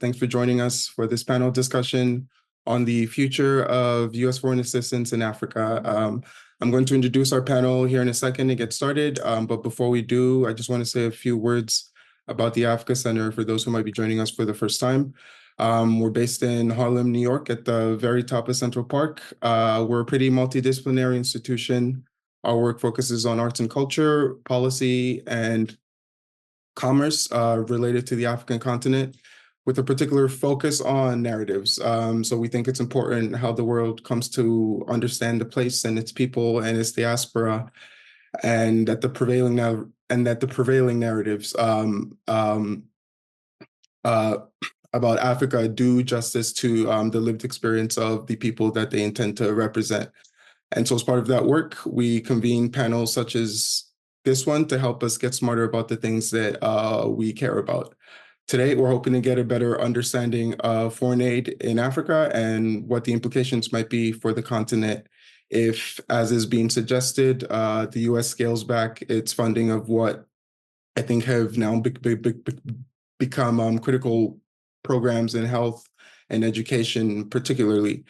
Thanks for joining us for this panel discussion on the future of U.S. foreign assistance in Africa. I'm going to introduce our panel here in a second to get started, but before we do, I just want to say a few words about the Africa Center for those who might be joining us for the first time. We're based in Harlem, New York, at the very top of Central Park. We're a pretty multidisciplinary institution. Our work focuses on arts and culture, policy, and commerce related to the African continent, with a particular focus on narratives. So we think it's important how the world comes to understand the place and its people and its diaspora, and that the prevailing narratives about Africa do justice to the lived experience of the people that they intend to represent. And so as part of that work, we convene panels such as this one to help us get smarter about the things that we care about. Today, we're hoping to get a better understanding of foreign aid in Africa and what the implications might be for the continent if, as is being suggested, the U.S. scales back its funding of what I think have now become critical programs in health and education, particularly.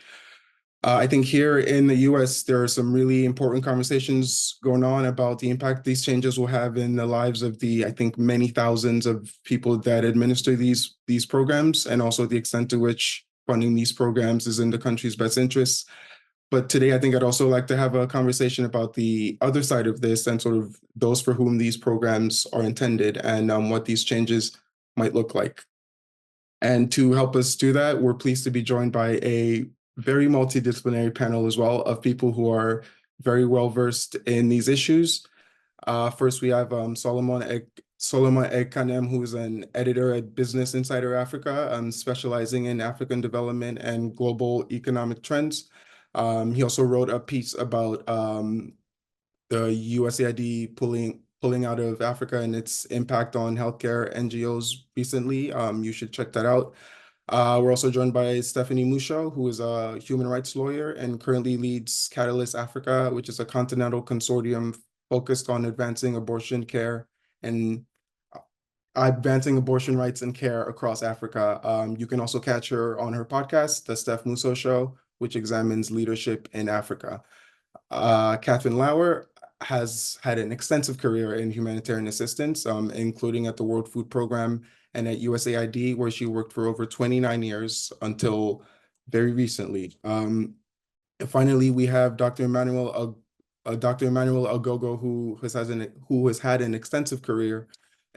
I think here in the US, there are some really important conversations going on about the impact these changes will have in the lives of the, I think, many thousands of people that administer these programs, and also the extent to which funding these programs is in the country's best interests. But today, I think I'd also like to have a conversation about the other side of this and sort of those for whom these programs are intended and what these changes might look like. And to help us do that, we're pleased to be joined by a very multidisciplinary panel as well of people who are very well versed in these issues. First, we have Solomon Ekkanem, who's an editor at Business Insider Africa, specializing in African development and global economic trends. He also wrote a piece about the USAID pulling out of Africa and its impact on healthcare NGOs recently. You should check that out. We're also joined by Stephanie Musho, who is a human rights lawyer and currently leads Catalyst Africa, which is a continental consortium focused on advancing abortion rights and care across Africa. You can also catch her on her podcast, The Steph Musho Show, which examines leadership in Africa. Catherine Lauer has had an extensive career in humanitarian assistance, including at the World Food Program and at USAID, where she worked for over 29 years until very recently. And finally, we have Dr. Emmanuel Agogo, who has had an extensive career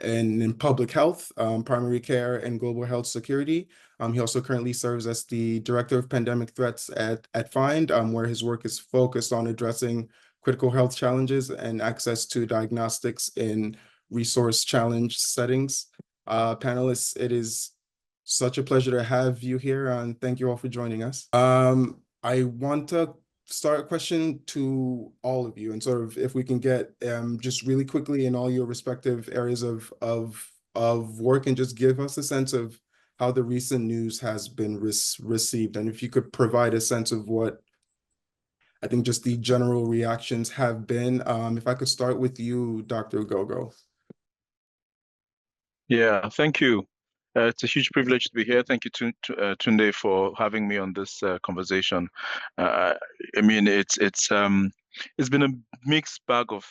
in public health, primary care, and global health security. He also currently serves as the Director of Pandemic Threats at FIND, where his work is focused on addressing critical health challenges and access to diagnostics in resource-challenged settings. Panelists, it is such a pleasure to have you here, and thank you all for joining us. I want to start a question to all of you, and sort of if we can get just really quickly in all your respective areas of work, and just give us a sense of how the recent news has been received, and if you could provide a sense of what I think just the general reactions have been. If I could start with you, Dr. Gogo. Yeah, thank you. It's a huge privilege to be here. Thank you, Tunde, for having me on this conversation. I mean, it's been a mixed bag of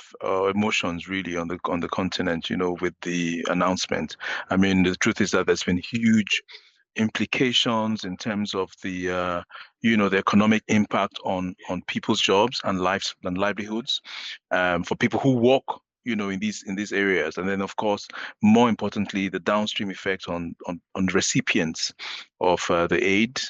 emotions, really, on the continent. With the announcement. I mean, the truth is that there's been huge implications in terms of the the economic impact on people's jobs and lives and livelihoods, for people who work in these areas, and then of course, more importantly, the downstream effect on recipients of the aid,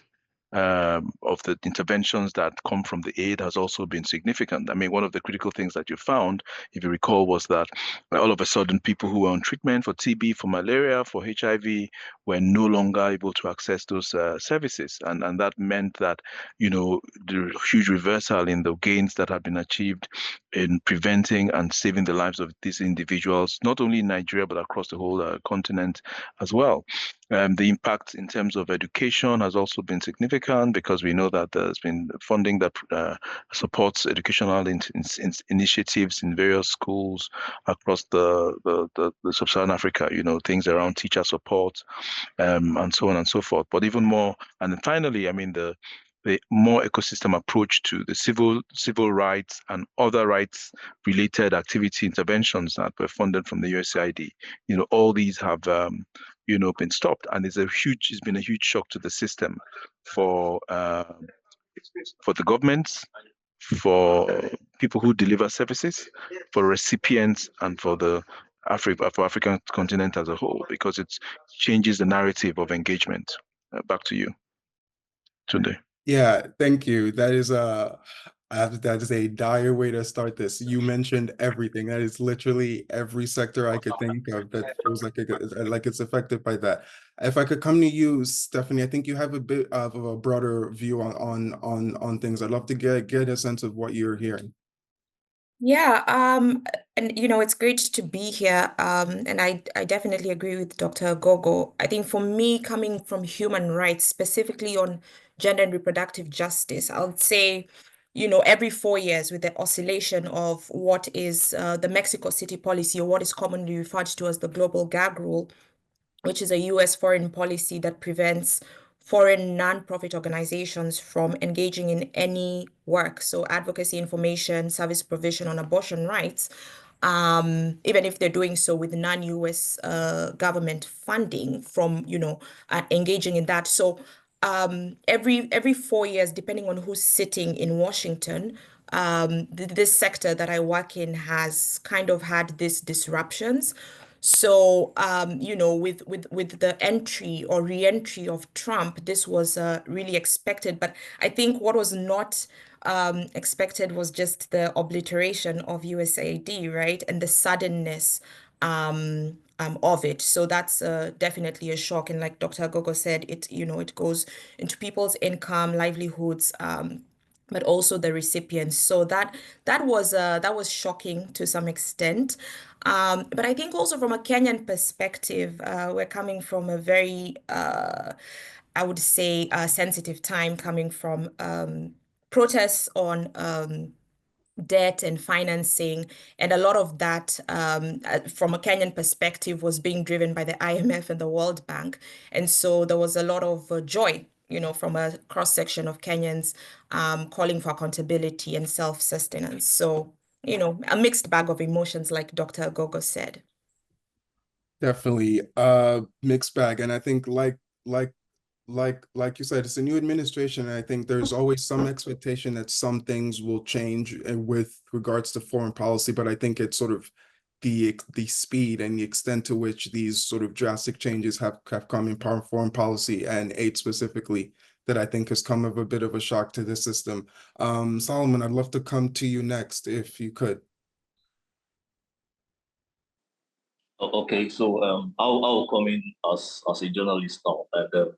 of the interventions that come from the aid has also been significant. I mean, one of the critical things that you found, if you recall, was that all of a sudden people who were on treatment for TB, for malaria, for HIV were no longer able to access those services. And that meant that, the huge reversal in the gains that had been achieved in preventing and saving the lives of these individuals, not only in Nigeria, but across the whole continent as well. The impact in terms of education has also been significant. African, because we know that there's been funding that supports educational initiatives in various schools across the sub-Saharan Africa, things around teacher support, and so on and so forth. But even more, and then finally, I mean, the more ecosystem approach to the civil rights and other rights related activity interventions that were funded from the USAID. All these have been stopped, and it's been a huge shock to the system for the governments, for people who deliver services, for recipients, and for the African continent as a whole, because it changes the narrative of engagement. Back to you, Tunde. Yeah, thank you. That is a dire way to start this. You mentioned everything. That is literally every sector I could think of that feels like it's affected by that. If I could come to you, Stephanie, I think you have a bit of a broader view on things. I'd love to get a sense of what you're hearing. Yeah, and it's great to be here. And I definitely agree with Dr. Gogo. I think for me, coming from human rights, specifically on gender and reproductive justice, I would say, every 4 years with the oscillation of what is the Mexico City policy, or what is commonly referred to as the global gag rule, which is a US foreign policy that prevents foreign nonprofit organizations from engaging in any work, so advocacy, information, service provision on abortion rights, even if they're doing so with non-US government funding from, engaging in that. So every 4 years, depending on who's sitting in Washington, this sector that I work in has kind of had these disruptions. So, with the entry or re-entry of Trump, this was really expected. But I think what was not expected was just the obliteration of USAID, right? And the suddenness of it. So that's definitely a shock. And like Dr. Gogo said, it goes into people's income, livelihoods, but also the recipients. So that was shocking to some extent. But I think also from a Kenyan perspective, we're coming from a very, I would say, sensitive time, coming from protests on debt and financing. And a lot of that, from a Kenyan perspective, was being driven by the IMF and the World Bank. And so there was a lot of joy, from a cross-section of Kenyans calling for accountability and self-sustenance. So, a mixed bag of emotions, like Dr. Gogo said. Definitely mixed bag. And I think like you said, it's a new administration, and I think there's always some expectation that some things will change with regards to foreign policy, but I think it's sort of the speed and the extent to which these sort of drastic changes have come in foreign policy and aid specifically, that I think has come of a bit of a shock to the system. Solomon, I'd love to come to you next if you could. Okay, so I'll come in as a journalist now, and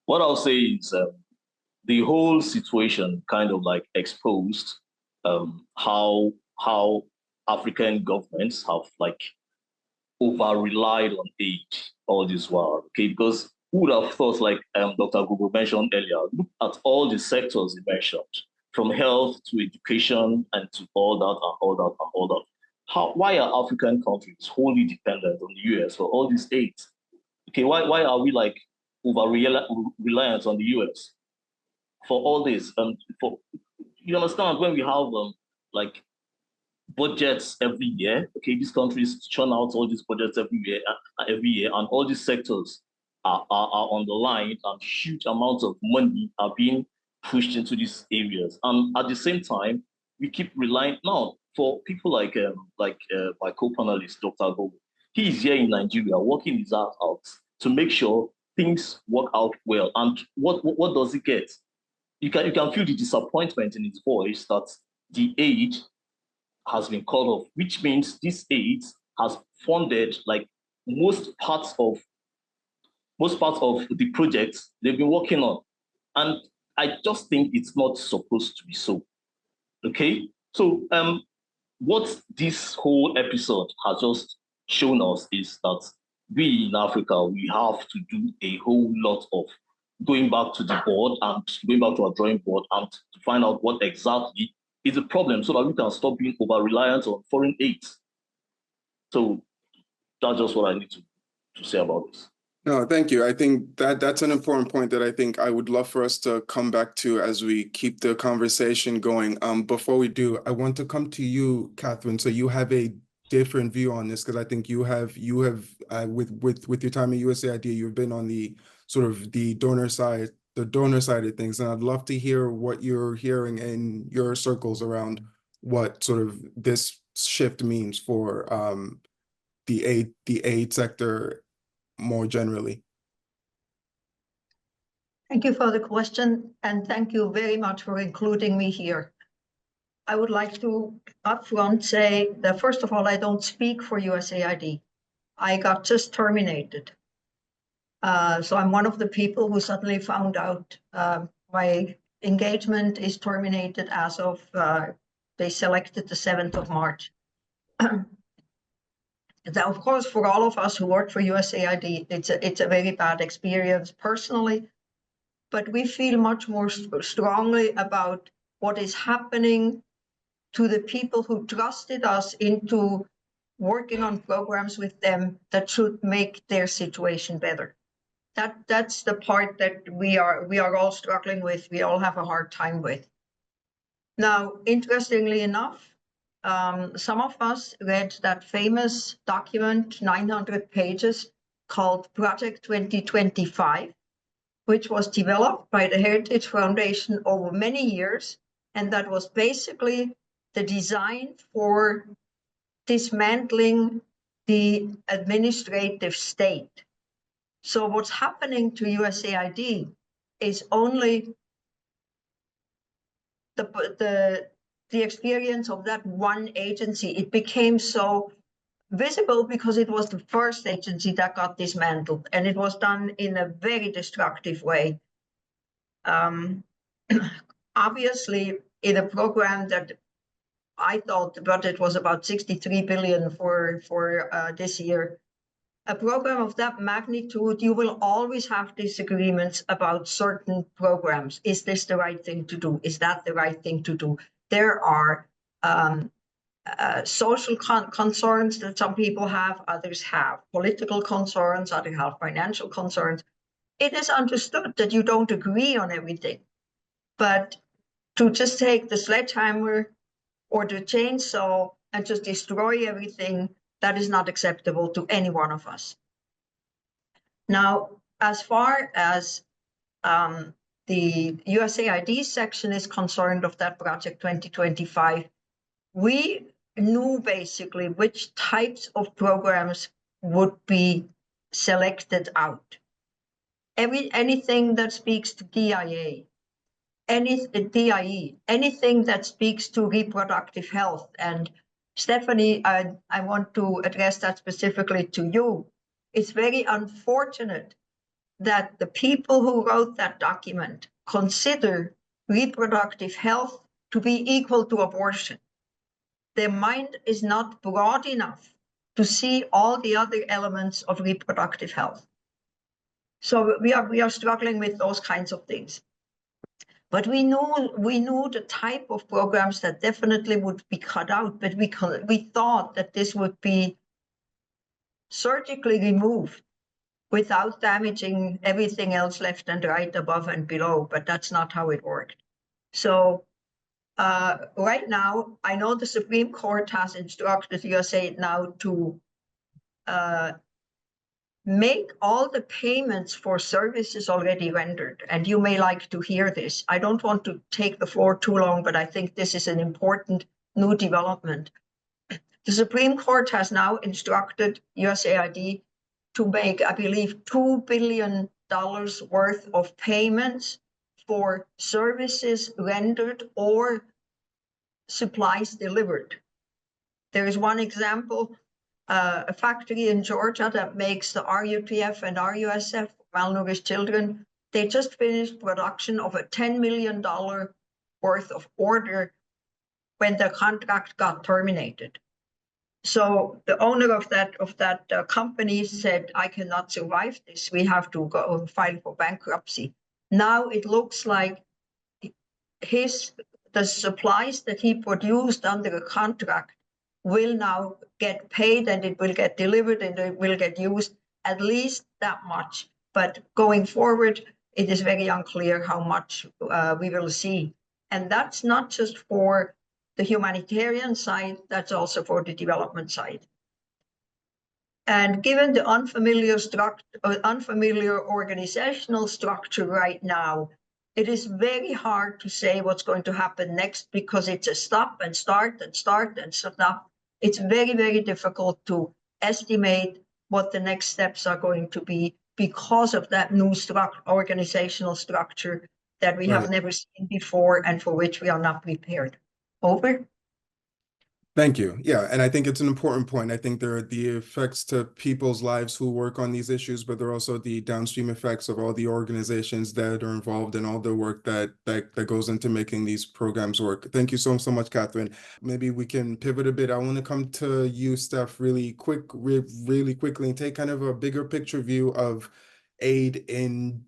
what I'll say is the whole situation kind of like exposed how African governments have like over relied on aid all this while. Okay, because who would have thought, like Dr. Google mentioned earlier, look at all the sectors he mentioned, from health to education and to all that and all that and all that. Why are African countries wholly dependent on the US for all these aid? Okay, why are we like over reliant on the US for all this? For you understand, when we have like budgets every year, okay, these countries churn out all these budgets every year, and all these sectors are on the line, and huge amounts of money are being pushed into these areas. And at the same time, we keep relying now for people like my co-panelist, Dr. Gogo. He is here in Nigeria working his ass out to make sure things work out well. And what does he get? You can feel the disappointment in his voice that the aid has been cut off, which means this aid has funded like most parts of the projects they've been working on. And I just think it's not supposed to be so. Okay? So what this whole episode has just shown us is that we in Africa, we have to do a whole lot of going back to the board and going back to our drawing board and to find out what exactly is the problem so that we can stop being over-reliant on foreign aid. So that's just what I need to say about this. No, thank you. I think that's an important point that I think I would love for us to come back to as we keep the conversation going. Before we do, I want to come to you, Catherine. So you have a different view on this because I think you have with your time at USAID, you've been on the sort of the donor side of things, and I'd love to hear what you're hearing in your circles around what sort of this shift means for the aid sector more generally. Thank you for the question, and thank you very much for including me here. I would like to upfront say that, first of all, I don't speak for USAID. I got just terminated. So I'm one of the people who suddenly found out my engagement is terminated as of, they selected the 7th of March. Now, of course, for all of us who work for USAID, it's a very bad experience personally, but we feel much more strongly about what is happening to the people who trusted us into working on programs with them that should make their situation better. That's the part that we are all struggling with. We all have a hard time with. Now, interestingly enough, some of us read that famous document, 900 pages, called Project 2025, which was developed by the Heritage Foundation over many years. And that was basically the design for dismantling the administrative state. So what's happening to USAID is only the experience of that one agency. It became so visible because it was the first agency that got dismantled, and it was done in a very destructive way. Obviously, in a program that I thought the budget was about 63 billion for this year, a program of that magnitude, you will always have disagreements about certain programs. Is this the right thing to do? Is that the right thing to do? There are social concerns that some people have, others have political concerns, others have financial concerns. It is understood that you don't agree on everything, but to just take the sledgehammer or the chainsaw and just destroy everything, that is not acceptable to any one of us. Now, as far as the USAID section is concerned of that Project 2025, we knew basically which types of programs would be selected out. Anything that speaks to DIA, DIE, anything that speaks to reproductive health. And Stephanie, I want to address that specifically to you. It's very unfortunate that the people who wrote that document consider reproductive health to be equal to abortion. Their mind is not broad enough to see all the other elements of reproductive health. So we are struggling with those kinds of things. But we knew the type of programs that definitely would be cut out, but we thought that this would be surgically removed without damaging everything else left and right, above and below, but that's not how it worked. So right now, I know the Supreme Court has instructed USAID now to make all the payments for services already rendered. And you may like to hear this. I don't want to take the floor too long, but I think this is an important new development. The Supreme Court has now instructed USAID to make, I believe, $2 billion worth of payments for services rendered or supplies delivered. There is one example, a factory in Georgia that makes the RUTF and RUSF, malnourished children. They just finished production of a $10 million worth of order when the contract got terminated. So the owner of that company said, I cannot survive this. We have to go and file for bankruptcy. Now it looks like the supplies that he produced under a contract will now get paid, and it will get delivered, and it will get used, at least that much. But going forward, it is very unclear how much we will see. And that's not just for the humanitarian side, that's also for the development side. And given the unfamiliar organizational structure right now, it is very hard to say what's going to happen next, because it's a stop and start and start and stop. It's very, very difficult to estimate what the next steps are going to be because of that new organizational structure that we have never seen before and for which we are not prepared. Over. Thank you. Yeah, and I think it's an important point. I think there are the effects to people's lives who work on these issues, but there are also the downstream effects of all the organizations that are involved in all the work that goes into making these programs work. Thank you so much, Catherine. Maybe we can pivot a bit. I want to come to you, Steph, really quickly, and take kind of a bigger picture view of aid in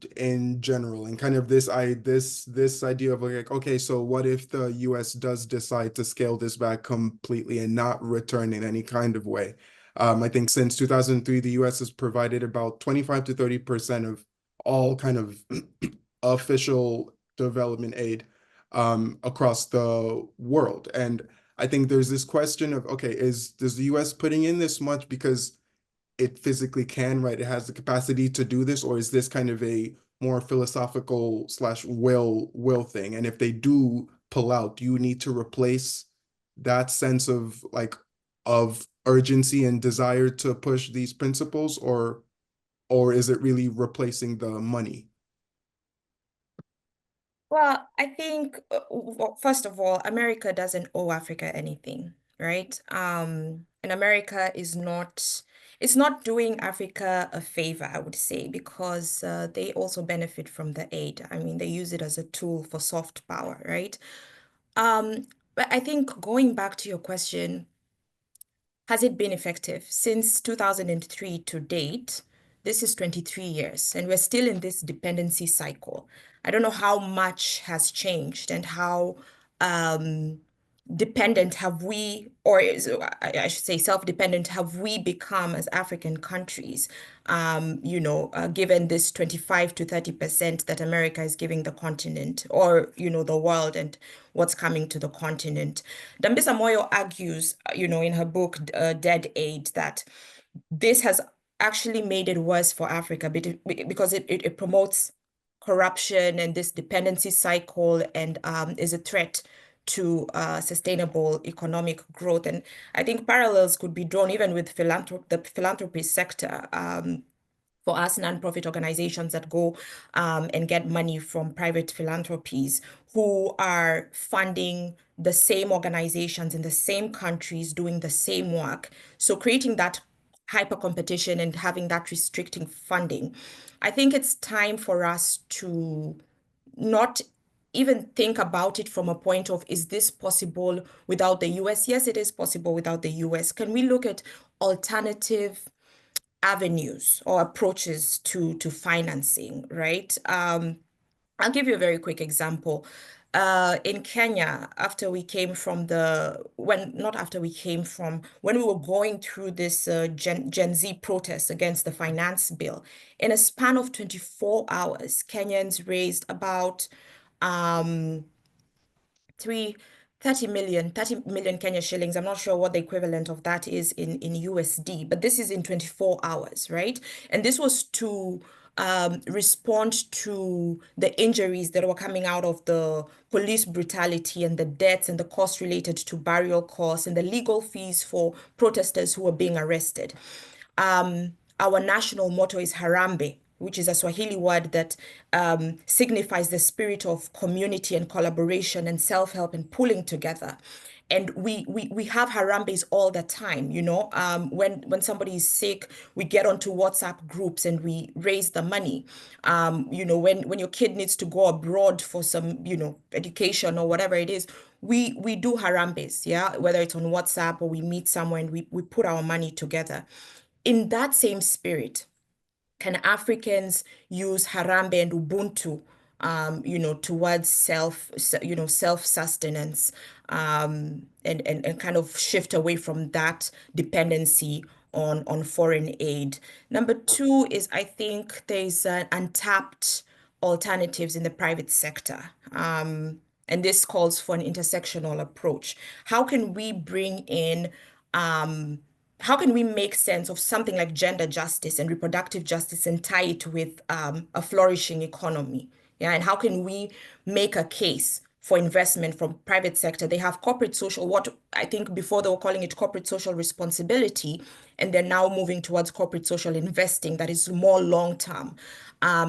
general, and kind of this idea of like, okay, so what if the US does decide to scale this back completely and not return in any kind of way? I think since 2003, the US has provided about 25 to 30% of all kind of official development aid across the world. And I think there's this question of, okay, does the US putting in this much because it physically can, right? It has the capacity to do this, or is this kind of a more philosophical / will thing? And if they do pull out, do you need to replace that sense of urgency and desire to push these principles, or is it really replacing the money? Well, I think, first of all, America doesn't owe Africa anything, right? And America is not, it's not doing Africa a favor, I would say, because they also benefit from the aid. I mean, they use it as a tool for soft power, right? But I think going back to your question, has it been effective? Since 2003 to date, this is 23 years, and we're still in this dependency cycle. I don't know how much has changed and how dependent have we, or I should say self-dependent, have we become as African countries, given this 25 to 30% that America is giving the continent, or, the world, and what's coming to the continent. Dambisa Moyo argues, in her book, Dead Aid, that this has actually made it worse for Africa because it promotes corruption and this dependency cycle, and is a threat to sustainable economic growth. And I think parallels could be drawn even with the philanthropy sector. For us, nonprofit organizations that go and get money from private philanthropies who are funding the same organizations in the same countries doing the same work. So creating that hyper competition and having that restricting funding. I think it's time for us to not even think about it from a point of, is this possible without the US? Yes, it is possible without the US. Can we look at alternative avenues or approaches to financing, right? I'll give you a very quick example. In Kenya, when we were going through this Gen Z protest against the finance bill, in a span of 24 hours, Kenyans raised about 30 million Kenya shillings. I'm not sure what the equivalent of that is in USD, but this is in 24 hours, right? And this was to respond to the injuries that were coming out of the police brutality and the deaths and the costs related to burial costs and the legal fees for protesters who were being arrested. Our national motto is Harambee, which is a Swahili word that signifies the spirit of community and collaboration and self-help and pulling together. And we have Harambees all the time, when somebody is sick, we get onto WhatsApp groups and we raise the money. When your kid needs to go abroad for some, education or whatever it is, we do Harambees, yeah, whether it's on WhatsApp or we meet somewhere and we put our money together. In that same spirit, can Africans use Harambee and Ubuntu towards self-sustenance, and kind of shift away from that dependency on foreign aid. Number two is, I think there's untapped alternatives in the private sector. And this calls for an intersectional approach. How can we bring in, how can we make sense of something like gender justice and reproductive justice and tie it with a flourishing economy? Yeah, and how can we make a case for investment from private sector? They have corporate social, what I think before they were calling it corporate social responsibility, and they're now moving towards corporate social investing that is more long term.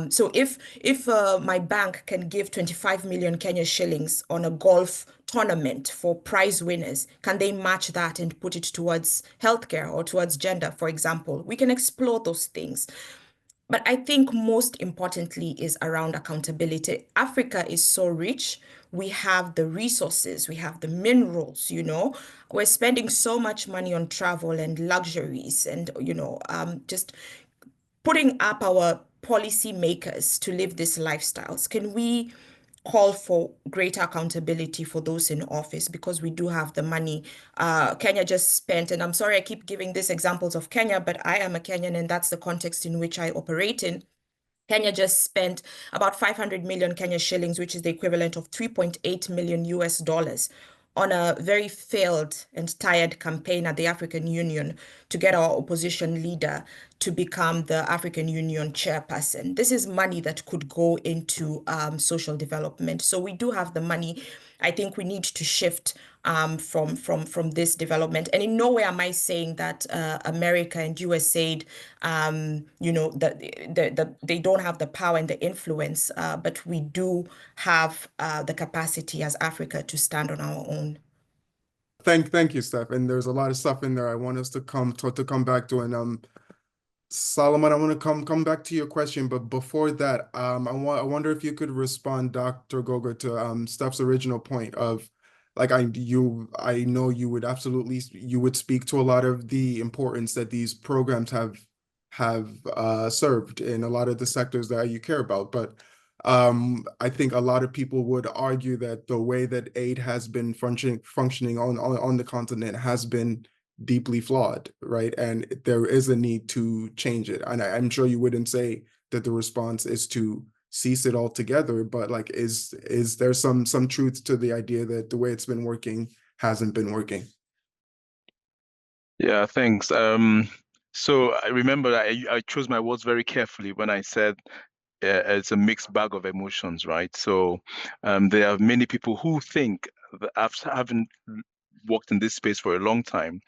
So if my bank can give 25 million Kenya shillings on a golf tournament for prize winners, can they match that and put it towards healthcare or towards gender, for example? We can explore those things. But I think most importantly is around accountability. Africa is so rich. We have the resources, we have the minerals, We're spending so much money on travel and luxuries and, just putting up our policy makers to live these lifestyles. Can we call for greater accountability for those in office, because we do have the money? Kenya just spent, and I'm sorry I keep giving these examples of Kenya, but I am a Kenyan and that's the context in which I operate in. Kenya just spent about 500 million Kenya shillings, which is the equivalent of 3.8 million US dollars, on a very failed and tired campaign at the African Union to get our opposition leader to become the African Union chairperson. This is money that could go into social development. So we do have the money. I think we need to shift from this development. And in no way am I saying that America and USAID, that they don't have the power and the influence, but we do have the capacity as Africa to stand on our own. Thank you, Steph. And there's a lot of stuff in there I want us to come back to. And Solomon, I want to come back to your question, but before that, I wonder if you could respond, Dr. Gogo, to Steph's original point of, like, I know you would speak to a lot of the importance that these programs have served in a lot of the sectors that you care about, but I think a lot of people would argue that the way that aid has been functioning on the continent has been deeply flawed, right? And there is a need to change it. And I'm sure you wouldn't say that the response is to cease it altogether, but like, is there some truth to the idea that the way it's been working hasn't been working? Yeah, thanks. So I remember I chose my words very carefully when I said it's a mixed bag of emotions, right? So there are many people who think that after having worked in this space for a long time,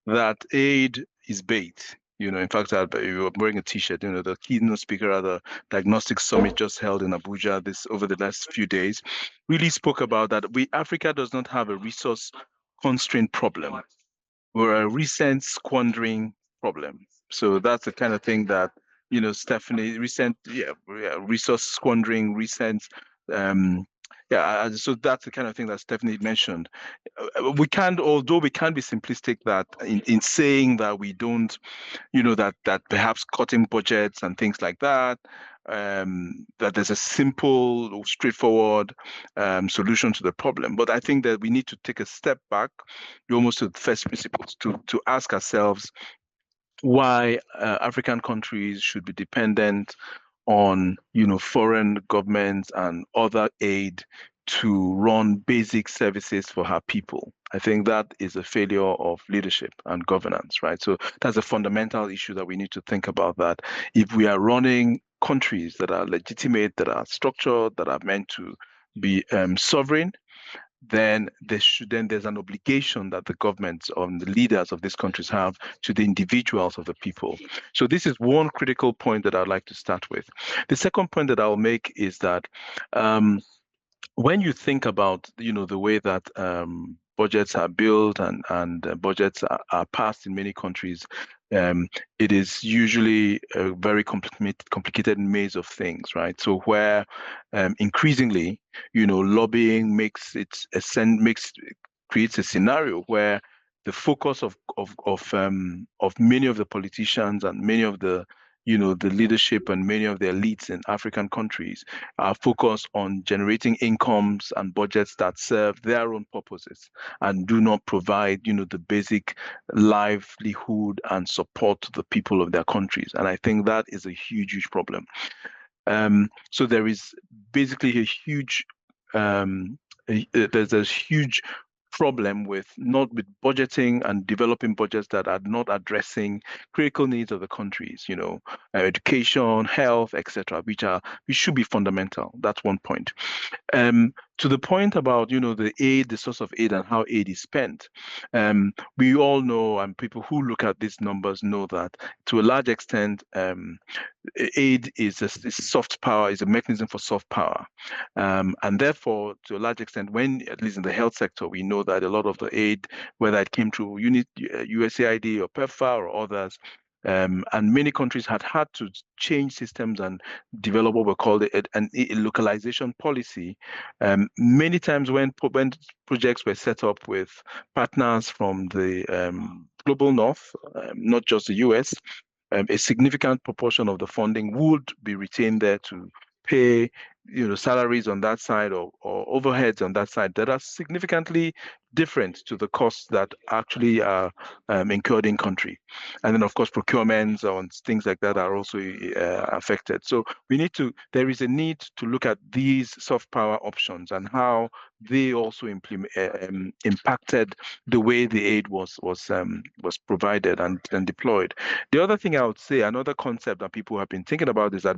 that aid is bait. In fact, you were wearing a T-shirt. The keynote speaker at the Diagnostic Summit just held in Abuja over the last few days really spoke about that. Africa does not have a resource constraint problem. We're a recent squandering problem. So that's the kind of thing that Stephanie, resource squandering, recent. So that's the kind of thing that Stephanie mentioned. Although we can't be simplistic that in saying that we don't, that perhaps cutting budgets and things like that, that there's a simple, straightforward solution to the problem. But I think that we need to take a step back, almost to the first principles, to ask ourselves why African countries should be dependent on foreign governments and other aid to run basic services for her people. I think that is a failure of leadership and governance, right? So that's a fundamental issue that we need to think about, that if we are running countries that are legitimate, that are structured, that are meant to be sovereign, then there's an obligation that the governments or the leaders of these countries have to the individuals of the people. So this is one critical point that I'd like to start with. The second point that I'll make is that when you think about the way that budgets are built and budgets are passed in many countries, it is usually a very complicated maze of things, right? So where increasingly, lobbying creates a scenario where the focus of many of the politicians and many of the the leadership and many of the elites in African countries are focused on generating incomes and budgets that serve their own purposes and do not provide, the basic livelihood and support to the people of their countries. And I think that is a huge, huge problem. So there is basically a huge, there's a huge problem with budgeting and developing budgets that are not addressing critical needs of the countries, education, health, etc., which should be fundamental. That's one point. To the point about, the aid, the source of aid and how aid is spent, we all know, and people who look at these numbers know that to a large extent, aid is soft power, is a mechanism for soft power. And therefore, to a large extent, at least in the health sector, we know that a lot of the aid, whether it came through USAID or PEPFAR or others, and many countries had to change systems and develop what we call a localization policy. Many times when projects were set up with partners from the global north, not just the US, a significant proportion of the funding would be retained there to pay, salaries on that side or overheads on that side that are significantly different to the costs that actually are incurred in country. And then, of course, procurements on things like that are also affected. So there is a need to look at these soft power options and how they also impacted the way the aid was provided and deployed. The other thing I would say, another concept that people have been thinking about is that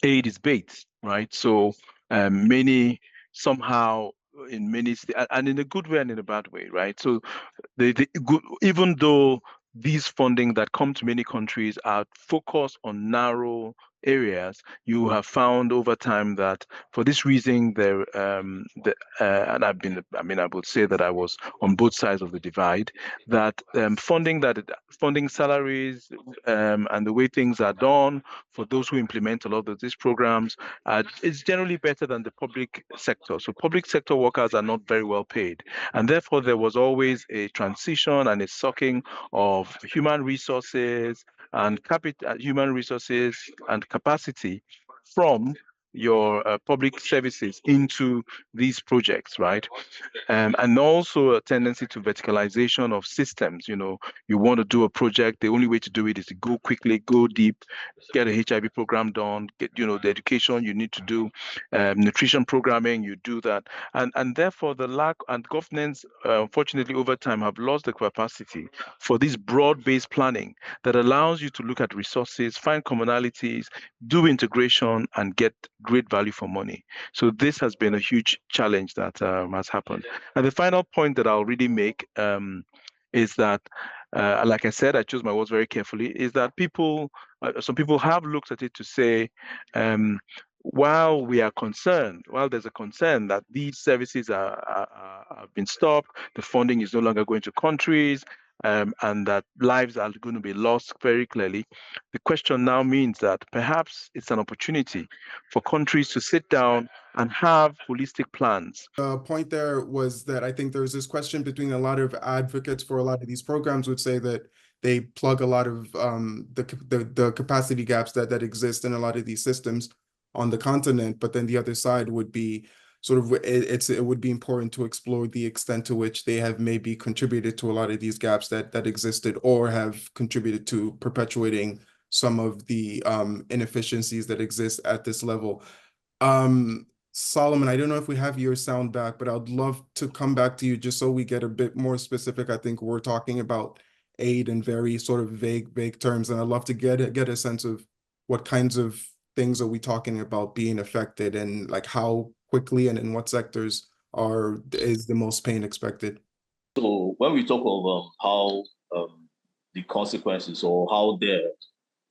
aid is bait, right? So many somehow in many and in a good way and in a bad way, right? So even though these funding that come to many countries are focused on narrow areas, you have found over time that for this reason and I would say that I was on both sides of the divide, that funding salaries and the way things are done for those who implement a lot of these programs is generally better than the public sector. So public sector workers are not very well paid, and therefore there was always a transition and a sucking of human resources and capacity from your public services into these projects, right? And also a tendency to verticalization of systems. You want to do a project, the only way to do it is to go quickly, go deep, get a HIV program done, get, the education you need to do, nutrition programming, you do that. And therefore the lack and governance, unfortunately over time have lost the capacity for this broad-based planning that allows you to look at resources, find commonalities, do integration and get great value for money. So this has been a huge challenge that has happened. And the final point that I'll really make is that, like I said, I chose my words very carefully, is that some people have looked at it to say, while there's a concern that these services have been stopped, the funding is no longer going to countries, and that lives are going to be lost very clearly, the question now means that perhaps it's an opportunity for countries to sit down and have holistic plans. The point there was that I think there's this question between a lot of advocates for a lot of these programs would say that they plug a lot of the capacity gaps that exist in a lot of these systems on the continent, but then the other side would be sort of it would be important to explore the extent to which they have maybe contributed to a lot of these gaps that existed or have contributed to perpetuating some of the inefficiencies that exist at this level. Solomon, I don't know if we have your sound back, but I'd love to come back to you just so we get a bit more specific. I think we're talking about aid in very sort of vague terms, and I'd love to get a sense of what kinds of things are we talking about being affected, and like how quickly and in what sectors is the most pain expected. So when we talk of how the consequences or how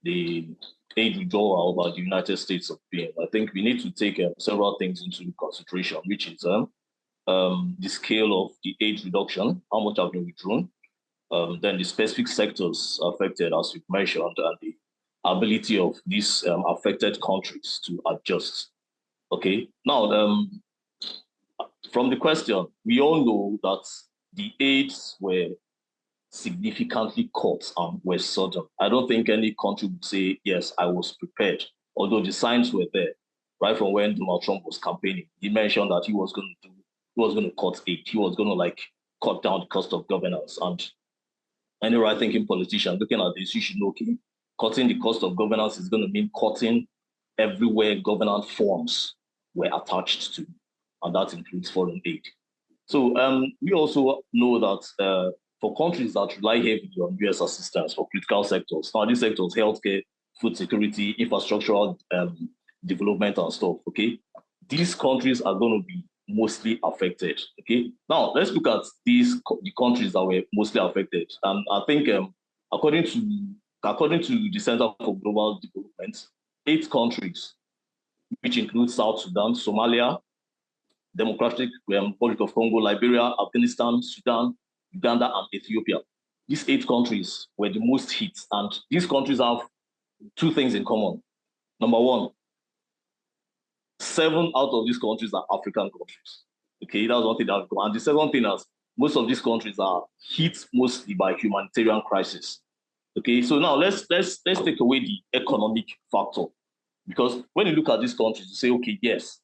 the aid withdrawal by the United States of being, I think we need to take several things into consideration, which is the scale of the aid reduction, how much have been withdrawn, then the specific sectors affected, as you've mentioned, and the ability of these affected countries to adjust. Okay, now from the question, we all know that the aids were significantly cut and were sudden. I don't think any country would say, yes, I was prepared, although the signs were there. Right from when Donald Trump was campaigning, he mentioned that he was going to cut aid. He was going to like cut down the cost of governance. And any right-thinking politician looking at this, you should know, okay, cutting the cost of governance is going to mean cutting everywhere governance forms were attached to, and that includes foreign aid. So we also know that for countries that rely heavily on US assistance for critical sectors, now these sectors, healthcare, food security, infrastructural development and stuff, okay, these countries are going to be mostly affected, okay? Now, let's look at the countries that were mostly affected. And I think according to the Center for Global Development, 8 countries, which include South Sudan, Somalia, Democratic Republic of Congo, Liberia, Afghanistan, Sudan, Uganda, and Ethiopia. These 8 countries were the most hit, and these countries have 2 things in common. Number 1, 7 out of these countries are African countries. Okay, that's one thing that I've got. And the second thing is most of these countries are hit mostly by humanitarian crisis. Okay, so now let's take away the economic factor, because when you look at these countries, you say, okay, yes,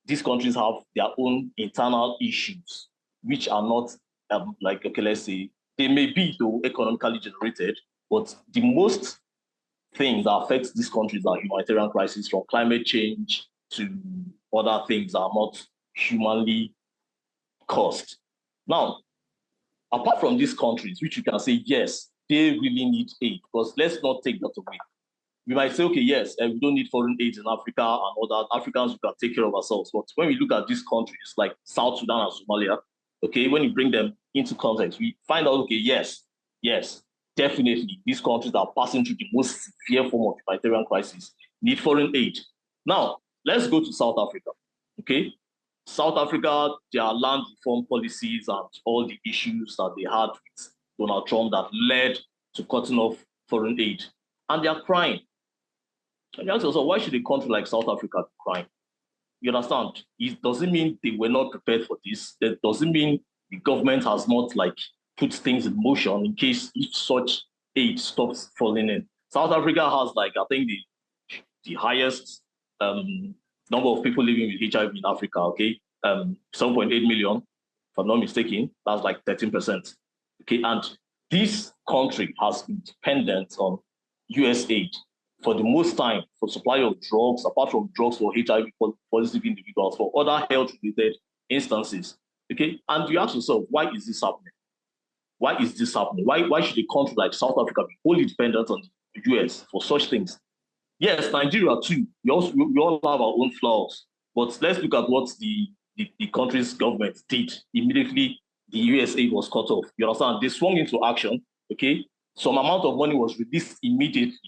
these countries have their own internal issues, which are not like, okay, let's say they may be though economically generated, but the most things that affect these countries are humanitarian crises, from climate change to other things that are not humanly caused. Now, apart from these countries, which you can say, yes, they really need aid, because let's not take that away. We might say, okay, yes, we don't need foreign aid in Africa and other Africans who can take care of ourselves. But when we look at these countries like South Sudan and Somalia, okay, when you bring them into context, we find out, okay, yes, definitely, these countries are passing through the most severe form of humanitarian crisis, need foreign aid. Now, let's go to South Africa, okay? South Africa, their land reform policies and all the issues that they had with Donald Trump that led to cutting off foreign aid. And they are crying. And you ask yourself, why should a country like South Africa be crying? You understand? It doesn't mean they were not prepared for this. It doesn't mean the government has not like put things in motion in case if such aid stops falling in. South Africa has like, I think the highest number of people living with HIV in Africa, okay? 7.8 million, if I'm not mistaken, that's like 13%. Okay, and this country has been dependent on US aid for the most time for supply of drugs, apart from drugs for HIV positive individuals, for other health-related instances. Okay, and you ask yourself, why is this happening? Why is this happening? Why should a country like South Africa be wholly dependent on the US for such things? Yes, Nigeria too. We all have our own flaws, but let's look at what the country's government did immediately the US aid was cut off. You understand? They swung into action. Okay, some amount of money was released immediately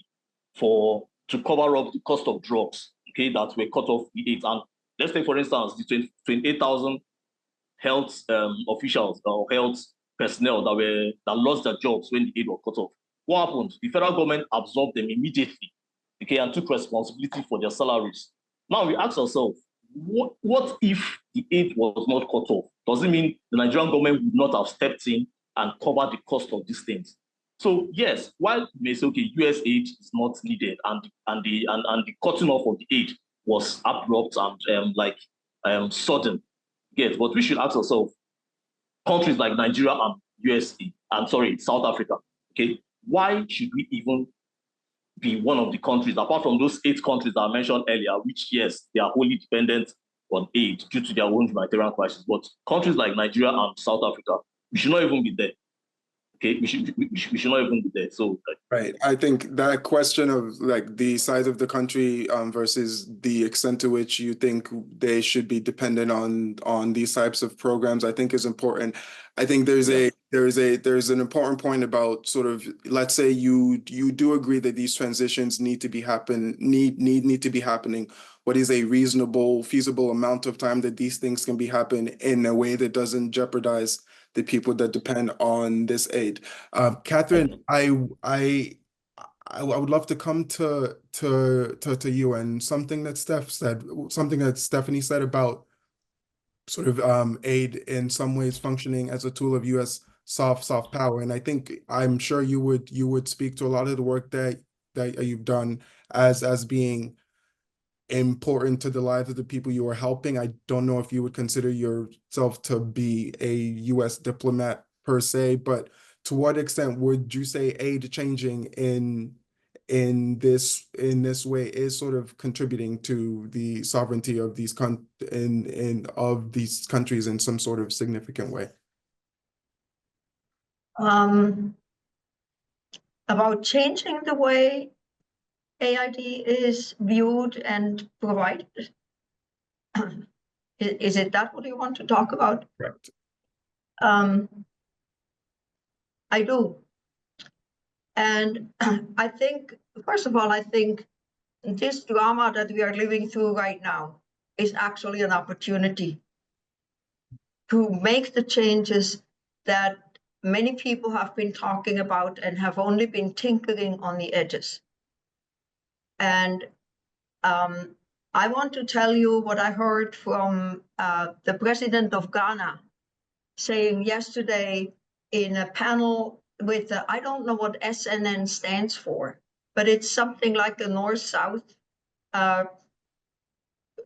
to cover up the cost of drugs. Okay, that were cut off the aid. And let's take for instance the 28,000 health officials or health personnel that lost their jobs when the aid was cut off. What happened? The federal government absorbed them immediately, okay, and took responsibility for their salaries. Now we ask ourselves, what if the aid was not cut off? Does it mean the Nigerian government would not have stepped in and covered the cost of these things? So yes, while you may say, okay, US aid is not needed, and the cutting off of the aid was abrupt and sudden. Yes, but we should ask ourselves, countries like Nigeria and South Africa, okay, why should we even be one of the countries, apart from those 8 countries that I mentioned earlier, which, yes, they are wholly dependent on aid due to their own humanitarian crisis, but countries like Nigeria and South Africa, we should not even be there. Okay, we should not even be there. So right, I think that question of like the size of the country versus the extent to which you think they should be dependent on these types of programs, I think is important. I think there's an important point about sort of, let's say you do agree that these transitions need to be happening. What is a reasonable, feasible amount of time that these things can be happen in a way that doesn't jeopardize the people that depend on this aid? Catherine, I would love to come to you, and something that Stephanie said about sort of aid in some ways functioning as a tool of US soft power. And I think I'm sure you would speak to a lot of the work that you've done as being important to the lives of the people you are helping. I don't know if you would consider yourself to be a US diplomat per se, but to what extent would you say aid changing in this way is sort of contributing to the sovereignty of these of these countries in some sort of significant way? About changing the way AID is viewed and provided. Is it that what you want to talk about? Correct. I do. And I think, first of all, I think this drama that we are living through right now is actually an opportunity to make the changes that many people have been talking about and have only been tinkering on the edges. And I want to tell you what I heard from the president of Ghana saying yesterday in a panel with, I don't know what SNN stands for, but it's something like a North-South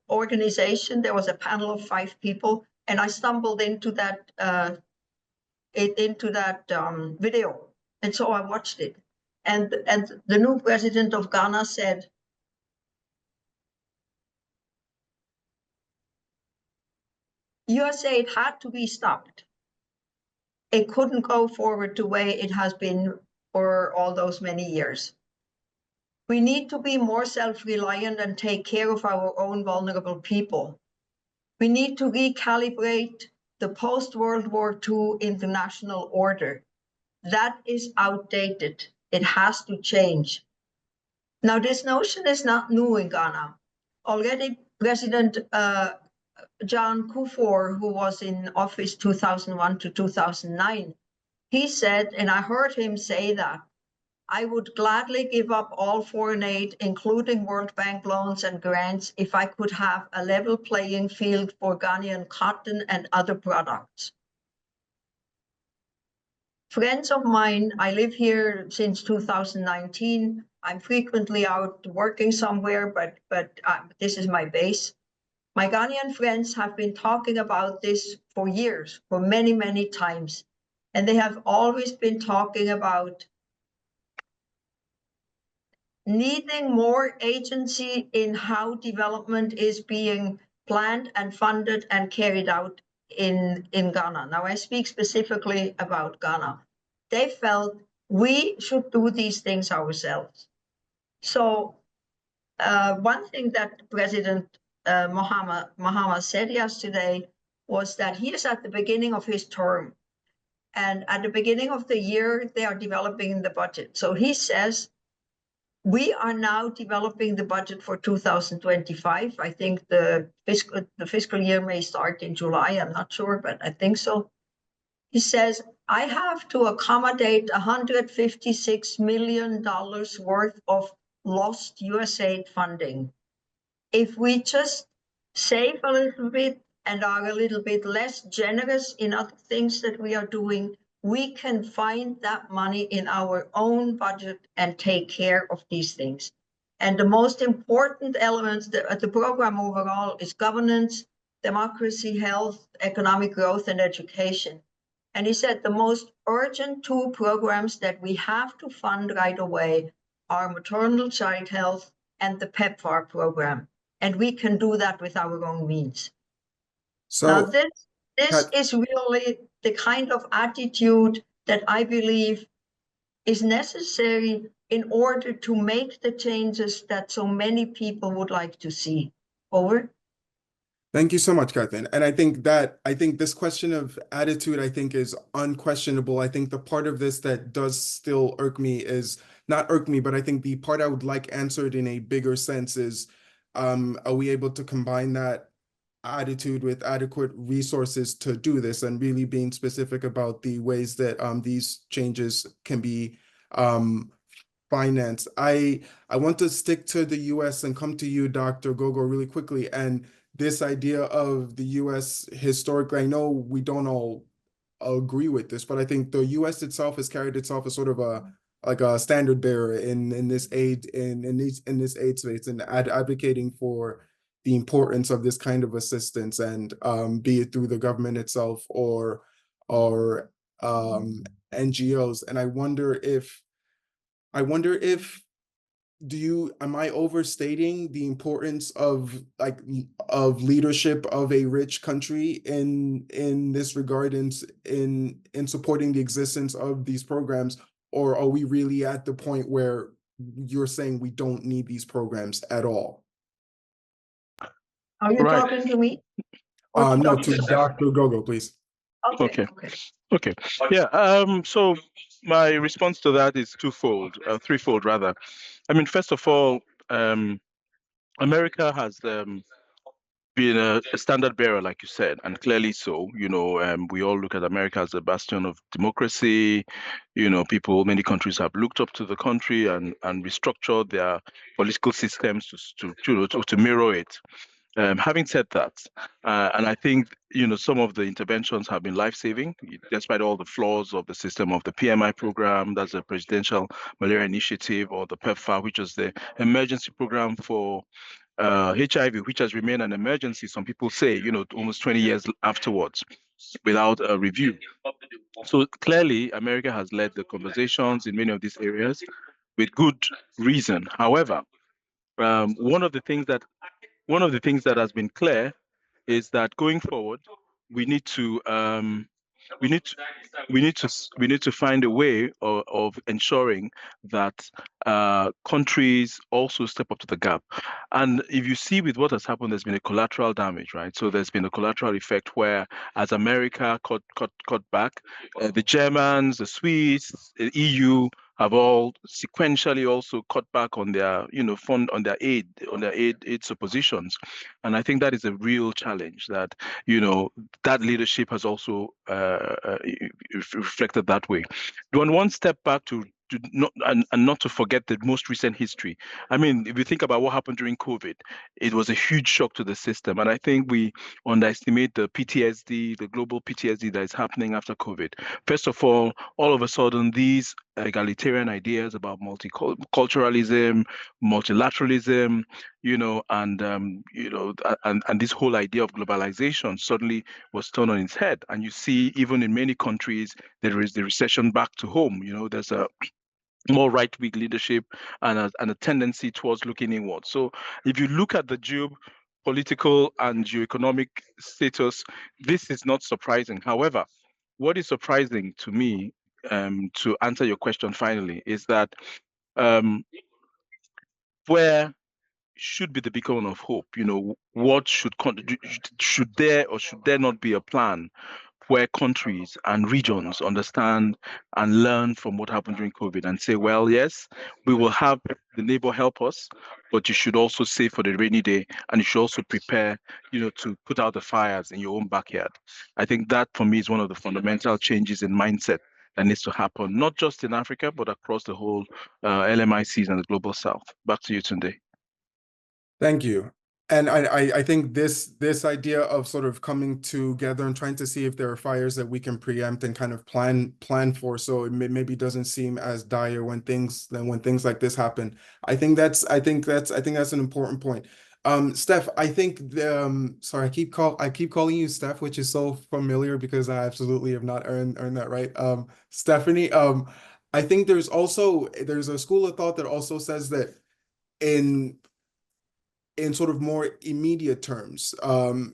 organization. There was a panel of 5 people, and I stumbled into that video, and so I watched it. And the new president of Ghana said, USAID had to be stopped. It couldn't go forward the way it has been for all those many years. We need to be more self-reliant and take care of our own vulnerable people. We need to recalibrate the post-World War II international order. That is outdated. It has to change. Now, this notion is not new in Ghana. Already President John Kufuor, who was in office 2001 to 2009, he said, and I heard him say that, I would gladly give up all foreign aid, including World Bank loans and grants, if I could have a level playing field for Ghanaian cotton and other products. Friends of mine, I live here since 2019. I'm frequently out working somewhere, but this is my base. My Ghanaian friends have been talking about this for years, for many, many times. And they have always been talking about needing more agency in how development is being planned and funded and carried out in Ghana. Now, I speak specifically about Ghana. They felt we should do these things ourselves. So one thing that President Mahama said yesterday was that he is at the beginning of his term. And at the beginning of the year, they are developing the budget. So he says, we are now developing the budget for 2025. I think the fiscal year may start in July. I'm not sure, but I think so. He says, I have to accommodate $156 million worth of lost USAID funding. If we just save a little bit and are a little bit less generous in other things that we are doing, we can find that money in our own budget and take care of these things. And the most important elements of the program overall is governance, democracy, health, economic growth, and education. And he said the most urgent 2 programs that we have to fund right away are maternal child health and the PEPFAR program. And we can do that with our own means. So now this is really the kind of attitude that I believe is necessary in order to make the changes that so many people would like to see. Over. Thank you so much, Kathleen. And I think this question of attitude, I think, is unquestionable. I think the part of this that does still irk me is not irk me, but I think the part I would like answered in a bigger sense is, are we able to combine that attitude with adequate resources to do this, and really being specific about the ways that these changes can be financed. I want to stick to the US and come to you, Dr. Gogo, really quickly. And this idea of the US historically, I know we don't all agree with this, but I think the U.S. itself has carried itself as sort of a standard bearer in this aid in this aid space and advocating for the importance of this kind of assistance, and be it through the government itself or NGOs. And I wonder if am I overstating the importance of leadership of a rich country in this regard, in supporting the existence of these programs? Or are we really at the point where you're saying we don't need these programs at all? Are you Right. talking to me? No, to Dr. Gogo, please. Okay. Okay. Yeah. So my response to that is threefold rather. I mean, first of all, America has been a standard bearer, like you said, and clearly so. We all look at America as a bastion of democracy. Many countries have looked up to the country and restructured their political systems to mirror it. Having said that, and I think some of the interventions have been life-saving, despite all the flaws of the system of the PMI program, that's a Presidential Malaria Initiative, or the PEPFAR, which is the emergency program for HIV, which has remained an emergency. Some people say, almost 20 years afterwards, without a review. So clearly, America has led the conversations in many of these areas with good reason. However, one of the things that has been clear is that going forward, we need to find a way of ensuring that countries also step up to the gap. And if you see with what has happened, there's been a collateral damage, right? So there's been a collateral effect where, as America cut back, the Germans, the Swiss, the EU have all sequentially also cut back on their aid suppositions. And I think that is a real challenge, that that leadership has also reflected that way. Doing one step back to not to forget the most recent history. I mean, if you think about what happened during COVID, it was a huge shock to the system. And I think we underestimate the PTSD, the global PTSD that is happening after COVID. First of all of a sudden, these egalitarian ideas about multiculturalism, multilateralism, and this whole idea of globalization suddenly was turned on its head. And you see, even in many countries, there is the recession back to home. There's a more right-wing leadership and a tendency towards looking inward. So if you look at the geopolitical and geoeconomic status, this is not surprising. However, what is surprising to me, to answer your question finally, is that where should be the beacon of hope? What should there not be a plan where countries and regions understand and learn from what happened during COVID and say, well, yes, we will have the neighbor help us, but you should also save for the rainy day, and you should also prepare, to put out the fires in your own backyard. I think that, for me, is one of the fundamental changes in mindset that needs to happen, not just in Africa, but across the whole LMICs and the global South. Back to you, Tunde. Thank you. And I think this idea of sort of coming together and trying to see if there are fires that we can preempt and kind of plan for, so it maybe doesn't seem as dire when things like this happen. I think that's an important point. Steph, I think sorry, I keep calling you Steph, which is so familiar because I absolutely have not earned that right. Stephanie, I think there's a school of thought that also says that in sort of more immediate terms,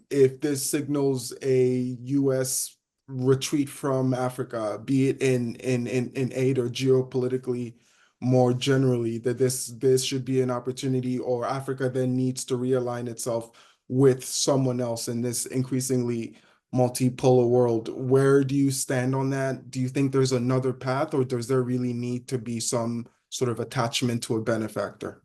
if this signals a U.S. retreat from Africa, be it in aid or geopolitically more generally, that this should be an opportunity, or Africa then needs to realign itself with someone else in this increasingly multipolar world. Where do you stand on that? Do you think there's another path, or does there really need to be some sort of attachment to a benefactor?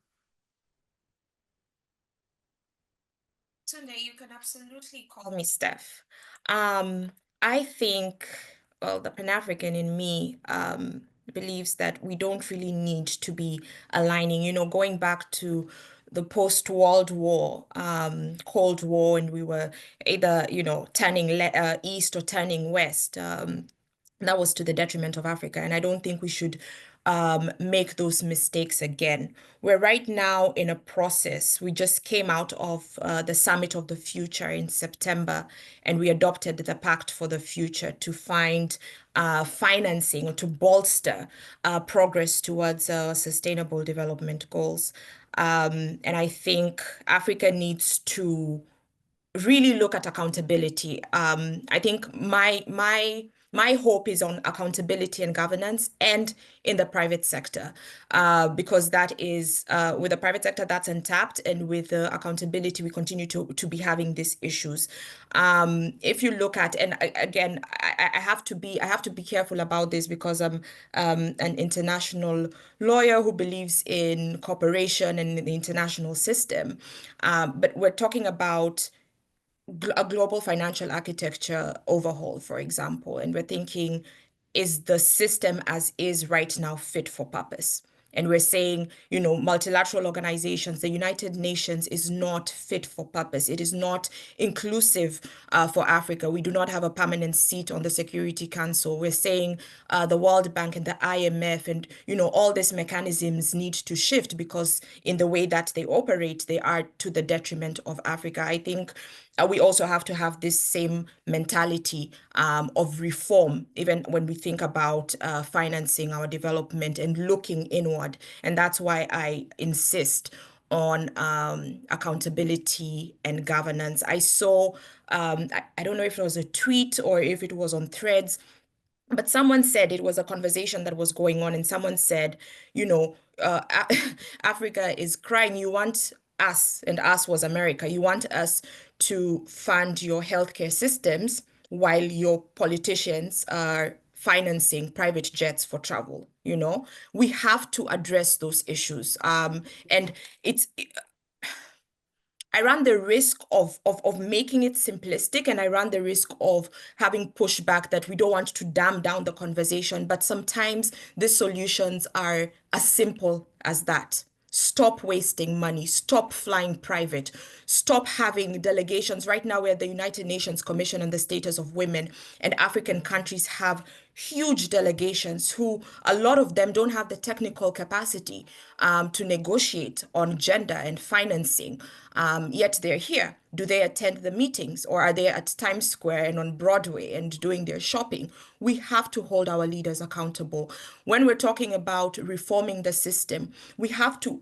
Tunde, you can absolutely call me Steph. I think, well, the Pan-African in me believes that we don't really need to be aligning, going back to the post-World War, Cold War, and we were either, turning east or turning west. That was to the detriment of Africa, and I don't think we should make those mistakes again. We're right now in a process. We just came out of the Summit of the Future in September, and we adopted the Pact for the Future to find financing or to bolster progress towards sustainable development goals. And I think Africa needs to really look at accountability. I think my hope is on accountability and governance and in the private sector, because that is with the private sector that's untapped, and with the accountability we continue to be having these issues. If you look at, and again, I have to be careful about this because I'm an international lawyer who believes in cooperation and in the international system, but we're talking about a global financial architecture overhaul, for example, and we're thinking, is the system as is right now fit for purpose? And we're saying, multilateral organizations, the United Nations is not fit for purpose. It is not inclusive for Africa. We do not have a permanent seat on the Security Council. We're saying the World Bank and the IMF and, all these mechanisms need to shift because in the way that they operate, they are to the detriment of Africa. I think we also have to have this same mentality of reform, even when we think about financing our development and looking inward. And that's why I insist on accountability and governance. I saw, I don't know if it was a tweet or if it was on Threads, but someone said, it was a conversation that was going on, and someone said, Africa is crying. You want us, and us was America. You want us to fund your healthcare systems while your politicians are financing private jets for travel. We have to address those issues. And I ran the risk of making it simplistic, and I ran the risk of having pushback that we don't want to dumb down the conversation. But sometimes the solutions are as simple as that. Stop wasting money, stop flying private, stop having delegations. Right now, we're at the United Nations Commission on the Status of Women, and African countries have huge delegations who, a lot of them don't have the technical capacity to negotiate on gender and financing, yet they're here. Do they attend the meetings, or are they at Times Square and on Broadway and doing their shopping? We have to hold our leaders accountable. When we're talking about reforming the system, we have to,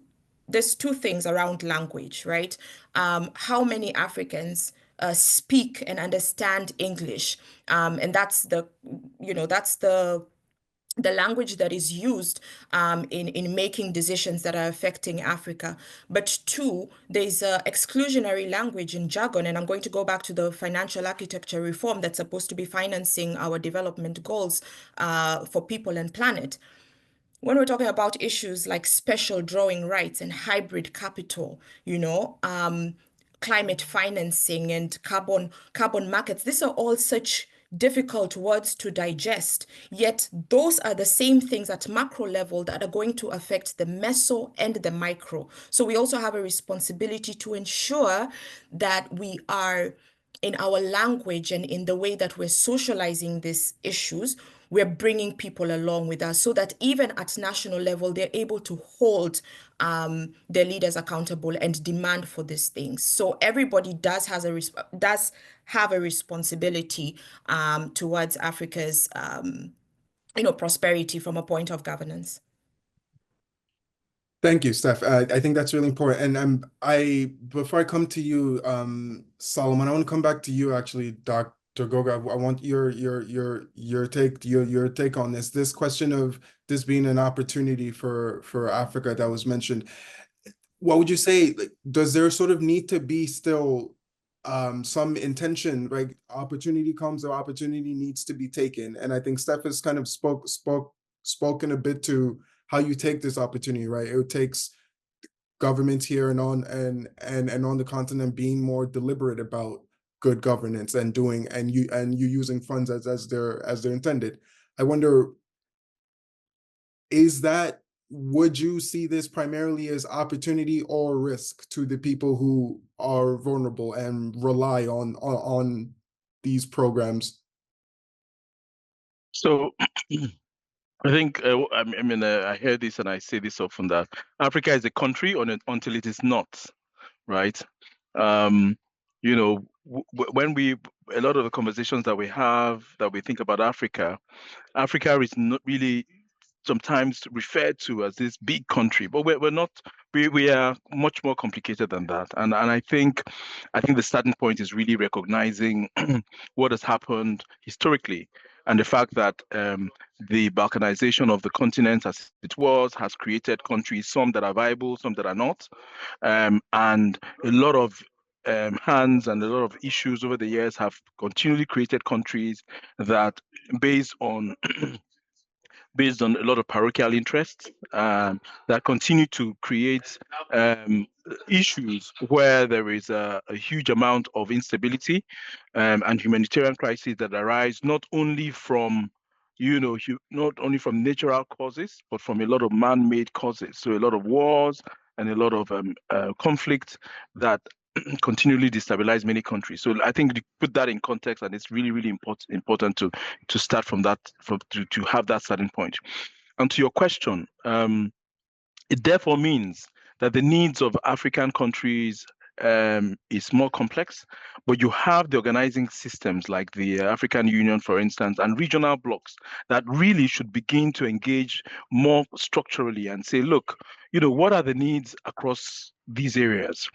there's two things around language, right? How many Africans speak and understand English? And that's the language that is used in making decisions that are affecting Africa. But two, there's exclusionary language in jargon, and I'm going to go back to the financial architecture reform that's supposed to be financing our development goals for people and planet. When we're talking about issues like special drawing rights and hybrid capital, climate financing and carbon markets, these are all such difficult words to digest, yet those are the same things at macro level that are going to affect the meso and the micro. So we also have a responsibility to ensure that we are, in our language and in the way that we're socializing these issues, we're bringing people along with us so that even at national level, they're able to hold their leaders accountable and demand for these things. So everybody does have a responsibility towards Africa's prosperity from a point of governance. Thank you, Steph. I think that's really important. And before I come to you, Solomon, I want to come back to you actually, Dr. Goga. I want your take on this. This question of this being an opportunity for Africa that was mentioned. What would you say? Does there sort of need to be still some intention, right? Opportunity comes, or opportunity needs to be taken. And I think Steph has kind of spoken a bit to how you take this opportunity, right? It takes governments here and on the continent being more deliberate about good governance and you using funds as they're intended. I wonder, would you see this primarily as opportunity or risk to the people who are vulnerable and rely on these programs? So I think, I hear this and I say this often, that Africa is a country until it is not, right? Um, when a lot of the conversations that we have, that we think about Africa is not really sometimes referred to as this big country, but we're not. We are much more complicated than that. And I think the starting point is really recognizing what has happened historically, and the fact that the balkanization of the continent as it was has created countries, some that are viable, some that are not, and a lot of hands and a lot of issues over the years have continually created countries that, based on based on a lot of parochial interests, that continue to create issues where there is a huge amount of instability and humanitarian crises that arise not only from not only from natural causes, but from a lot of man-made causes. So a lot of wars and a lot of conflict that continually destabilize many countries. So I think to put that in context, and it's really, really important to start from that, to have that starting point. And to your question, it therefore means that the needs of African countries is more complex, but you have the organizing systems like the African Union, for instance, and regional blocs that really should begin to engage more structurally and say, look, what are the needs across these areas?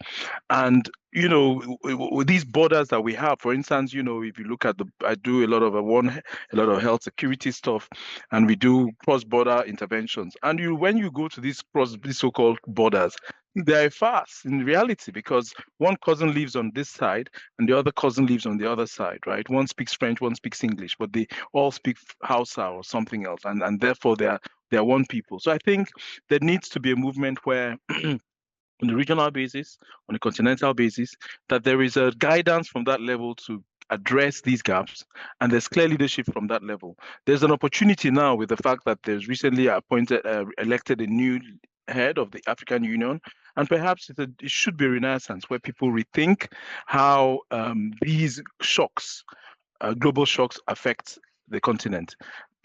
And with these borders that we have, for instance, if you look at I do a lot of health security stuff, and we do cross-border interventions. And when you go to these so-called borders, they're fast in reality, because one cousin lives on this side and the other cousin lives on the other side, right? One speaks French, one speaks English, but they all speak Hausa or something else, and therefore they are one people. So I think there needs to be a movement where on the regional basis, on a continental basis, that there is a guidance from that level to address these gaps, and there's clear leadership from that level. There's an opportunity now with the fact that there's recently elected a new head of the African Union, and perhaps it should be a renaissance where people rethink how these shocks, global shocks, affect the continent.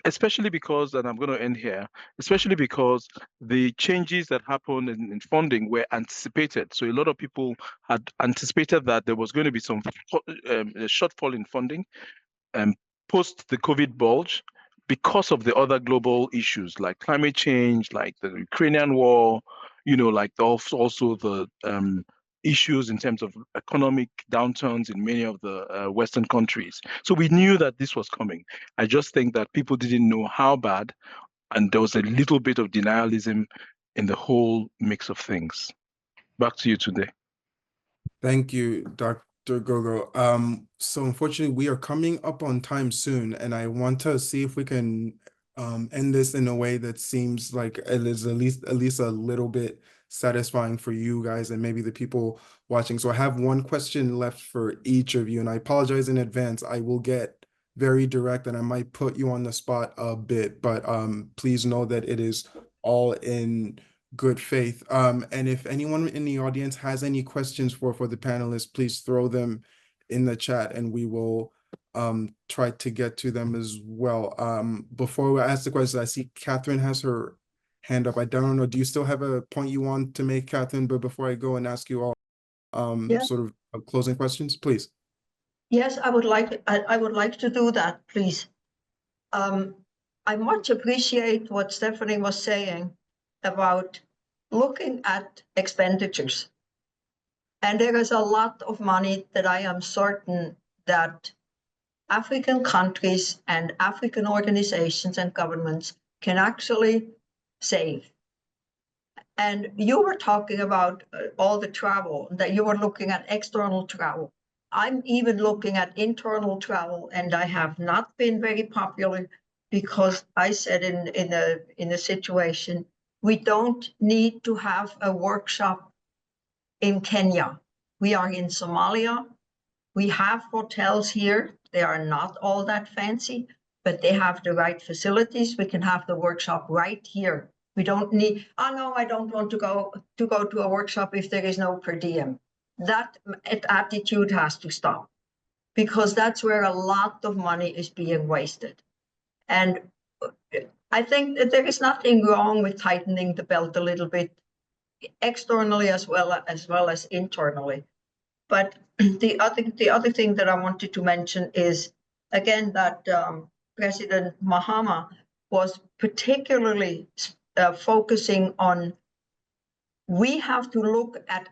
Especially because, and I'm going to end here, especially because the changes that happened in funding were anticipated. So a lot of people had anticipated that there was going to be some shortfall in funding post the COVID bulge, because of the other global issues like climate change, like the Ukrainian war, like also the issues in terms of economic downturns in many of the Western countries. So we knew that this was coming. I just think that people didn't know how bad, and there was a little bit of denialism in the whole mix of things. Back to you today. Thank you, Dr. Gogo. So unfortunately, we are coming up on time soon, and I want to see if we can end this in a way that seems like it is at least a little bit satisfying for you guys and maybe the people watching. So I have one question left for each of you, and I apologize in advance. I will get very direct and I might put you on the spot a bit, but please know that it is all in good faith. And if anyone in the audience has any questions for the panelists, please throw them in the chat and we will try to get to them as well. Before we ask the questions, I see Catherine has her hand up. I don't know, do you still have a point you want to make, Catherine? But before I go and ask you all sort of closing questions, please. Yes, I would like to do that, please. I much appreciate what Stephanie was saying about looking at expenditures. And there is a lot of money that I am certain that African countries and African organizations and governments can actually save. And you were talking about all the travel, that you were looking at external travel. I'm even looking at internal travel, and I have not been very popular because I said in a situation, we don't need to have a workshop in Kenya. We are in Somalia. We have hotels here. They are not all that fancy, but they have the right facilities. We can have the workshop right here. We don't need, oh no, I don't want to go to a workshop if there is no per diem. That attitude has to stop, because that's where a lot of money is being wasted. And I think that there is nothing wrong with tightening the belt a little bit, externally as well as internally. But the other thing that I wanted to mention is, again, that President Mahama was particularly focusing on, we have to look at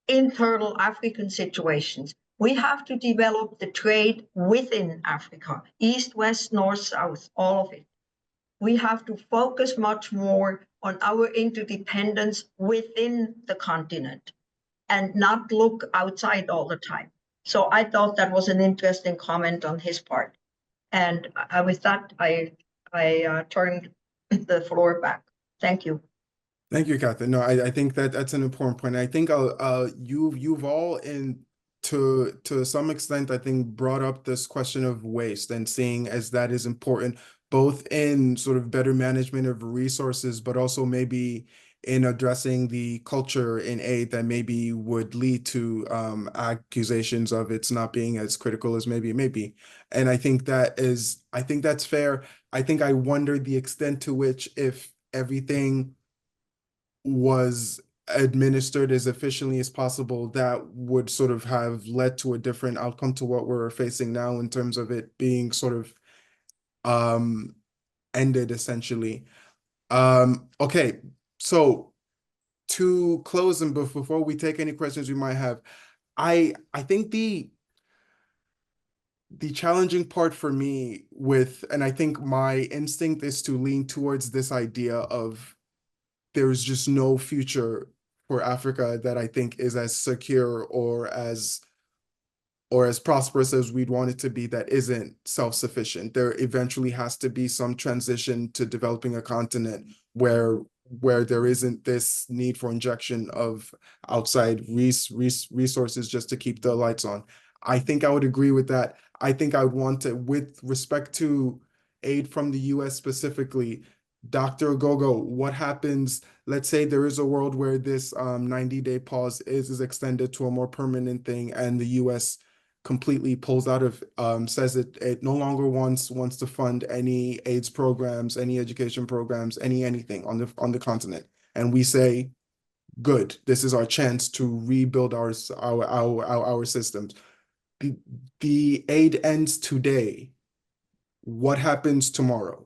internal African situations. We have to develop the trade within Africa, east, west, north, south, all of it. We have to focus much more on our interdependence within the continent and not look outside all the time. So I thought that was an interesting comment on his part. And with that, I turn the floor back. Thank you. Thank you, Catherine. No, I think that that's an important point. I think you've all to some extent, I think, brought up this question of waste and seeing as that is important, both in sort of better management of resources, but also maybe in addressing the culture in aid that maybe would lead to accusations of it's not being as critical as maybe it may be. And I think that's fair. I think I wondered the extent to which, if everything was administered as efficiently as possible, that would sort of have led to a different outcome to what we're facing now in terms of it being sort of ended essentially. Okay, so to close and before we take any questions we might have, I think the challenging part for me and I think my instinct is to lean towards this idea of there's just no future for Africa that I think is as secure or as prosperous as we'd want it to be, that isn't self-sufficient. There eventually has to be some transition to developing a continent where there isn't this need for injection of outside resources just to keep the lights on. I think I would agree with that. I think I would want to, with respect to aid from the US specifically, Dr. Gogo, what happens, let's say there is a world where this 90-day pause is extended to a more permanent thing, and the US completely pulls out of, says it no longer wants to fund any AIDS programs, any education programs, anything on the continent. And we say, good, this is our chance to rebuild our systems. The aid ends today. What happens tomorrow?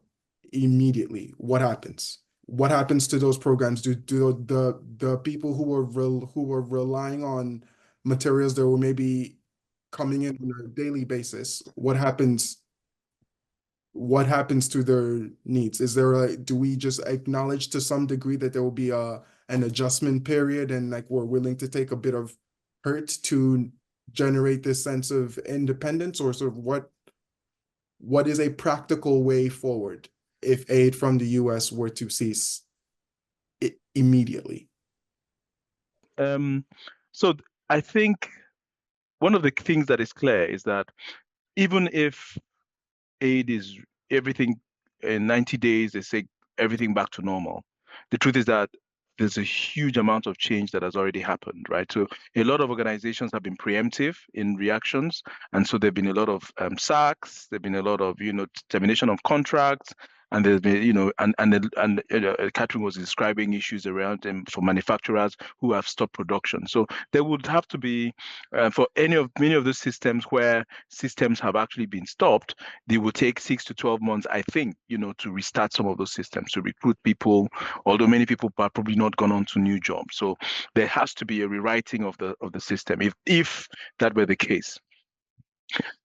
Immediately, what happens? What happens to those programs? Do the people who were relying on materials that were maybe coming in on a daily basis, what happens to their needs? Do we just acknowledge to some degree that there will be an adjustment period, and like we're willing to take a bit of hurt to generate this sense of independence, or sort of what is a practical way forward if aid from the US were to cease immediately? So I think one of the things that is clear is that even if aid is everything in 90 days, they say everything back to normal, the truth is that there's a huge amount of change that has already happened, right? So a lot of organizations have been preemptive in reactions. And so there've been a lot of sacks, there've been a lot of, termination of contracts, and there's been, Catherine was describing issues around for manufacturers who have stopped production. So there would have to be, for many of those systems where systems have actually been stopped, they will take 6 to 12 months, I think, to restart some of those systems, to recruit people, although many people are probably not gone on to new jobs. So there has to be a rewriting of the system if that were the case.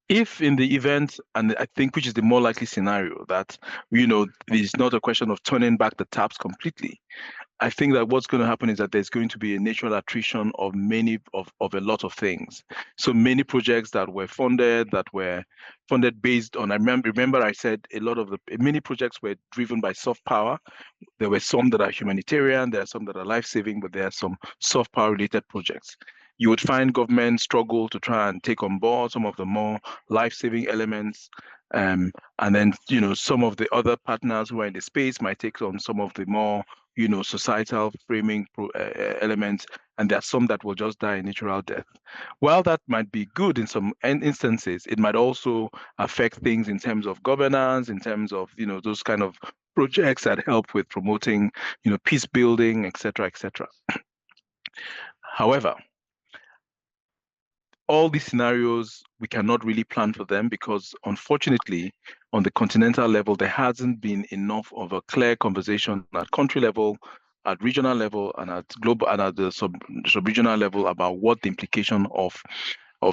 If in the event, and I think which is the more likely scenario, that, it's not a question of turning back the taps completely, I think that what's going to happen is that there's going to be a natural attrition of a lot of things. So many projects that were funded based on, remember I said many projects were driven by soft power. There were some that are humanitarian, there are some that are life-saving, but there are some soft power related projects. you would find government struggle to try and take on board some of the more life-saving elements. And then, some of the other partners who are in the space might take on some of the more, societal framing elements. And there are some that will just die a natural death. While that might be good in some instances, it might also affect things in terms of governance, in terms of, those kind of projects that help with promoting, peace building, et cetera, et cetera. However, all these scenarios, we cannot really plan for them because, unfortunately, on the continental level, there hasn't been enough of a clear conversation at country level, at regional level, and at global and at the sub-regional level about what the implication of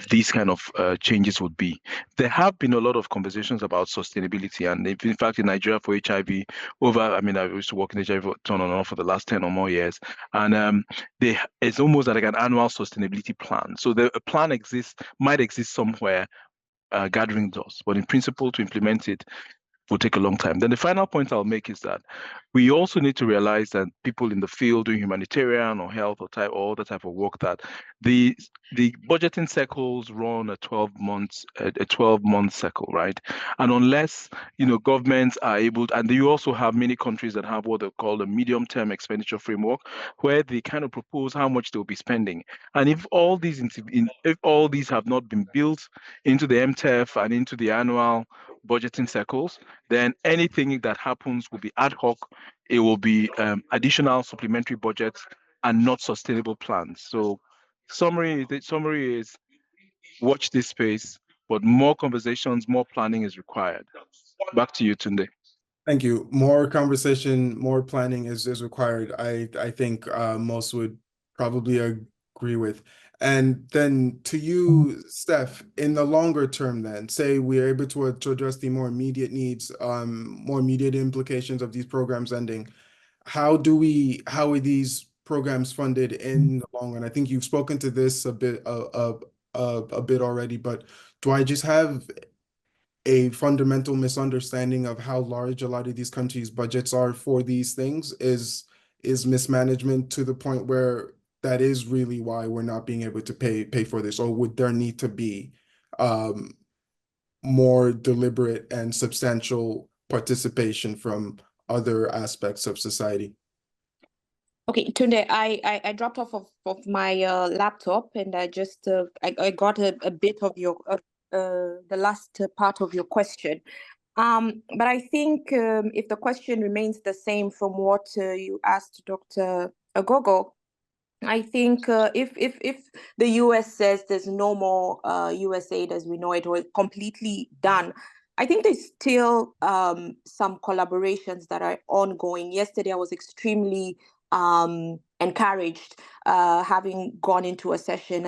these kind of changes would be. There have been a lot of conversations about sustainability, and in fact, in Nigeria for HIV, I used to work in HIV on and off for the last 10 or more years, and it's almost like an annual sustainability plan. So a plan might exist somewhere, gathering dust, but in principle, to implement it will take a long time. Then the final point I'll make is that we also need to realize that people in the field doing humanitarian or health or other type of work, that the budgeting cycles run a 12-month cycle, right? And unless governments are able to, and you also have many countries that have what they call a medium-term expenditure framework, where they kind of propose how much they'll be spending. And if all these have not been built into the MTEF and into the annual budgeting cycles, then anything that happens will be ad hoc. It will be additional supplementary budgets and not sustainable plans. So the summary is watch this space, but more conversations, more planning is required. Back to you, Tunde. Thank you. More conversation, more planning is required. I think most would probably agree with. And then to you, Steph, in the longer term, then say we're able to address the more immediate needs, more immediate implications of these programs ending. How are these programs funded in the long run? I think you've spoken to this a bit already, but do I just have a fundamental misunderstanding of how large a lot of these countries' budgets are for these things? Is mismanagement to the point where that is really why we're not being able to pay for this? Or would there need to be more deliberate and substantial participation from other aspects of society? Okay, Tunde, I dropped off of my laptop, and I just I got a bit of your the last part of your question. But I think if the question remains the same from what you asked Dr. Agogo, I think if the US says there's no more US aid as we know it, or completely done, I think there's still some collaborations that are ongoing. Yesterday, I was extremely encouraged, having gone into a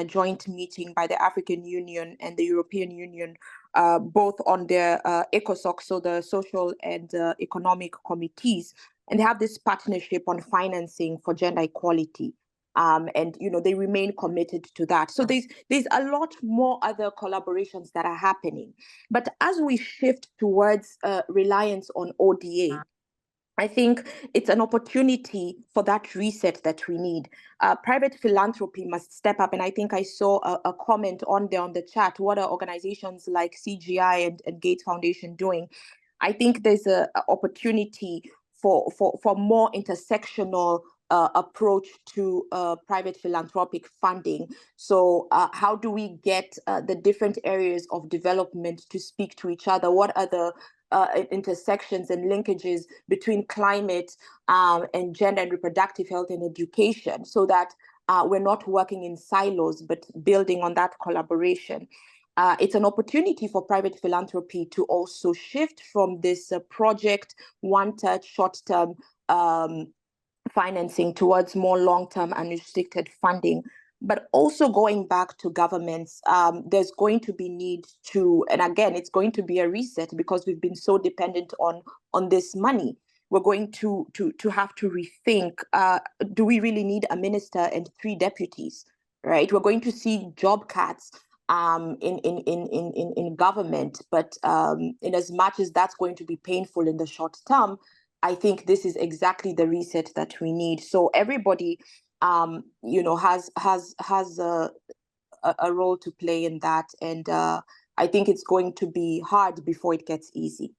joint meeting by the African Union and the European Union, both on their ECOSOC, so the social and economic committees, and they have this partnership on financing for gender equality. And they remain committed to that. So there's a lot more other collaborations that are happening. But as we shift towards reliance on ODA, I think it's an opportunity for that reset that we need. Private philanthropy must step up. And I think I saw a comment on there on the chat. What are organizations like CGI and Gates Foundation doing? I think there's an opportunity for more intersectional approach to private philanthropic funding. So how do we get the different areas of development to speak to each other? What are the intersections and linkages between climate and gender and reproductive health and education, so that we're not working in silos, but building on that collaboration? It's an opportunity for private philanthropy to also shift from this project, one-touch, short-term financing towards more long-term unrestricted funding. But also going back to governments, there's going to be need to, and again, it's going to be a reset because we've been so dependent on this money. We're going to have to rethink, do we really need a minister and 3 deputies, right? We're going to see job cuts in government, but in as much as that's going to be painful in the short term, I think this is exactly the reset that we need. So everybody has a role to play in that. And I think it's going to be hard before it gets easy.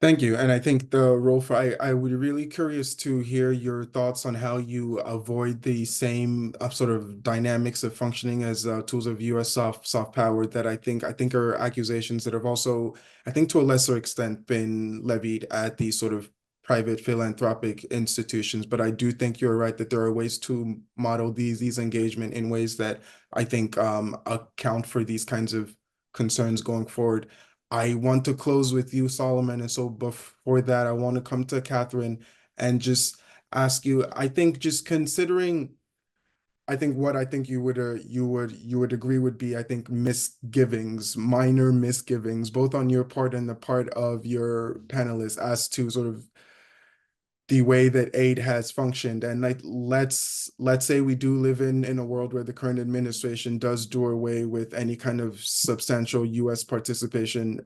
Thank you. And I think the role for, I would be really curious to hear your thoughts on how you avoid the same sort of dynamics of functioning as tools of US soft power that I think are accusations that have also, I think to a lesser extent, been levied at these sort of private philanthropic institutions. But I do think you're right that there are ways to model these engagement in ways that I think account for these kinds of concerns going forward. I want to close with you, Solomon. And so before that, I want to come to Catherine and just ask you, I think just considering, I think what I think you would agree would be, I think, misgivings, minor misgivings, both on your part and the part of your panelists as to sort of the way that aid has functioned. And like, let's say we do live in a world where the current administration does do away with any kind of substantial US participation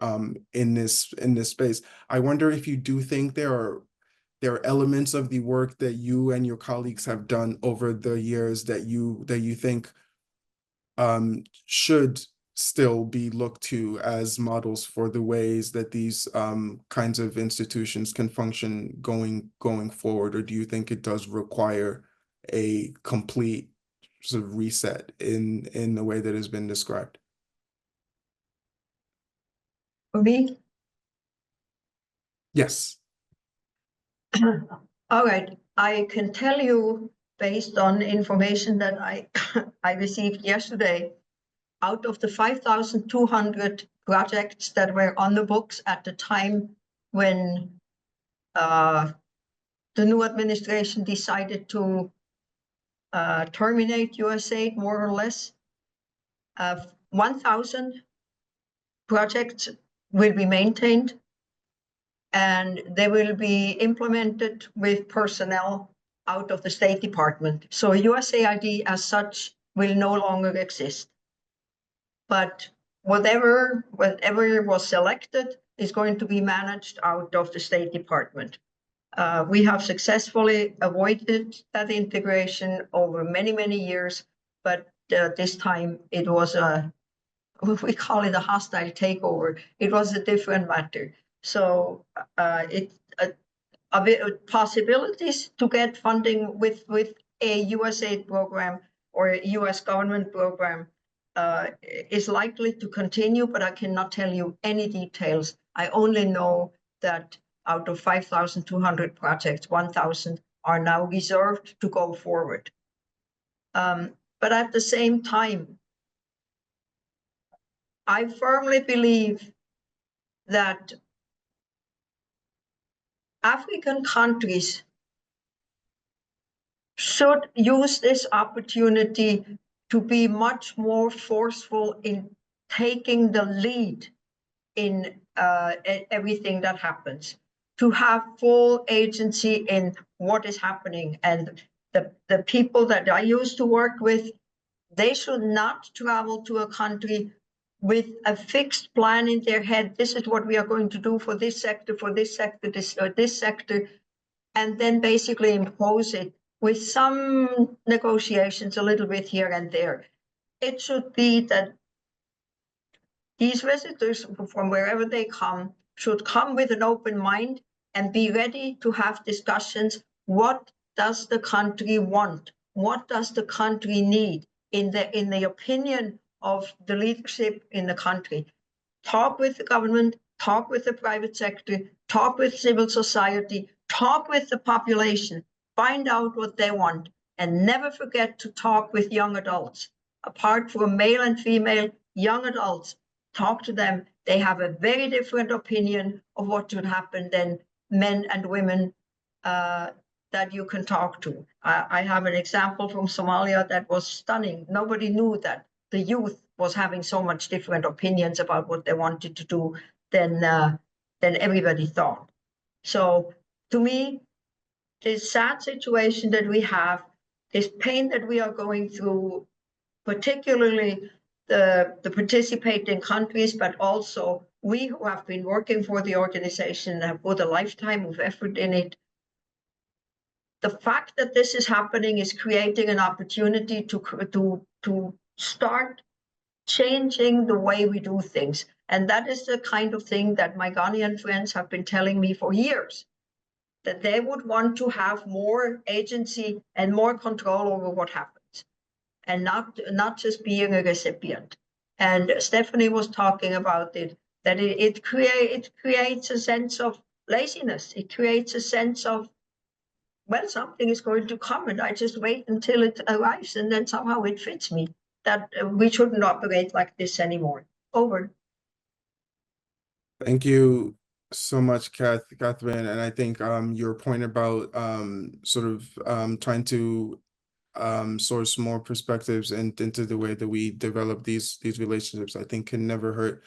in this space. I wonder if you do think there are elements of the work that you and your colleagues have done over the years that you think should still be looked to as models for the ways that these kinds of institutions can function going forward? Or do you think it does require a complete sort of reset in the way that has been described? For me? Yes. All right. I can tell you, based on information that I received yesterday, out of the 5,200 projects that were on the books at the time when the new administration decided to terminate USAID, more or less, 1,000 projects will be maintained, and they will be implemented with personnel out of the State Department. So USAID as such will no longer exist. But whatever was selected is going to be managed out of the State Department. We have successfully avoided that integration over many, many years, but this time it was we call it a hostile takeover. It was a different matter. So possibilities to get funding with a USAID program or a US government program is likely to continue, but I cannot tell you any details. I only know that out of 5,200 projects, 1,000 are now reserved to go forward. But at the same time, I firmly believe that African countries should use this opportunity to be much more forceful in taking the lead in everything that happens, to have full agency in what is happening. And the people that I used to work with, they should not travel to a country with a fixed plan in their head. This is what we are going to do for this sector, this sector, and then basically impose it with some negotiations a little bit here and there. It should be that these visitors from wherever they come should come with an open mind and be ready to have discussions. What does the country want? What does the country need in the opinion of the leadership in the country? Talk with the government, talk with the private sector, talk with civil society, talk with the population, find out what they want, and never forget to talk with young adults. Apart from male and female, young adults, talk to them. They have a very different opinion of what should happen than men and women that you can talk to. I have an example from Somalia that was stunning. Nobody knew that the youth was having so much different opinions about what they wanted to do than everybody thought. So to me, this sad situation that we have, this pain that we are going through, particularly the participating countries, but also we who have been working for the organization and have put a lifetime of effort in it, the fact that this is happening is creating an opportunity to start changing the way we do things. And that is the kind of thing that my Ghanaian friends have been telling me for years, that they would want to have more agency and more control over what happens, and not just being a recipient. And Stephanie was talking about it, that it creates a sense of laziness. It creates a sense of, well, something is going to come and I just wait until it arrives and then somehow it fits me. That we shouldn't operate like this anymore. Over. Thank you so much, Catherine. And I think your point about sort of trying to source more perspectives and into the way that we develop these relationships, I think can never hurt.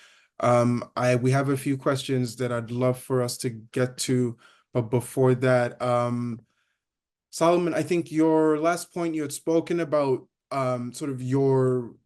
We have a few questions that I'd love for us to get to, but before that, Solomon, I think your last point, you had spoken about sort of your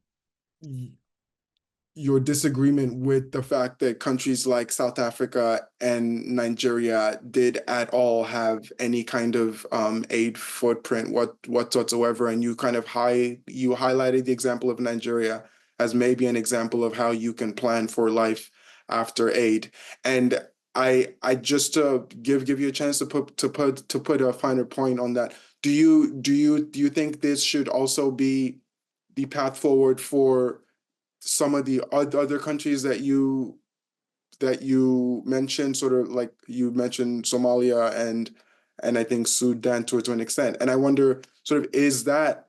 disagreement with the fact that countries like South Africa and Nigeria did at all have any kind of aid footprint whatsoever, and you kind of highlighted the example of Nigeria as maybe an example of how you can plan for life after aid. And I just to give you a chance to put a finer point on that. Do you think this should also be the path forward for some of the other countries that you mentioned, sort of like you mentioned Somalia and I think Sudan to an extent? And I wonder, sort of, is that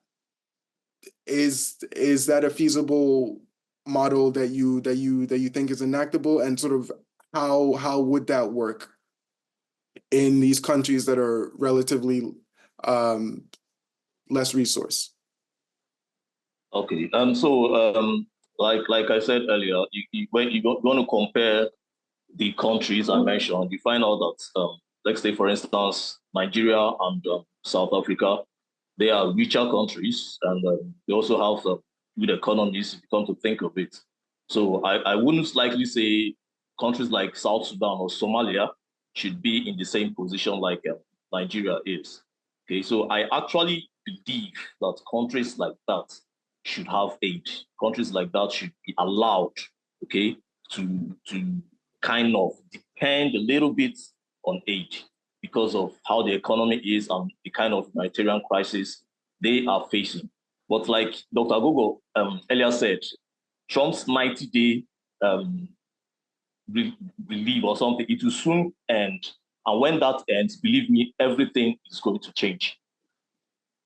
a feasible model that you think is enactable, and sort of how would that work in these countries that are relatively less resource? Okay. Like I said earlier, when you want to compare the countries I mentioned, you find out that let's say, for instance, Nigeria and South Africa, they are richer countries, and they also have good economies if you come to think of it. So I wouldn't likely say countries like South Sudan or Somalia should be in the same position like Nigeria is. Okay, so I actually believe that countries like that should have aid. Countries like that should be allowed, okay, to kind of depend a little bit on aid because of how the economy is and the kind of humanitarian crisis they are facing. But like Dr. Gogo earlier said, Trump's 90-day relief or something, it will soon end. And when that ends, believe me, everything is going to change.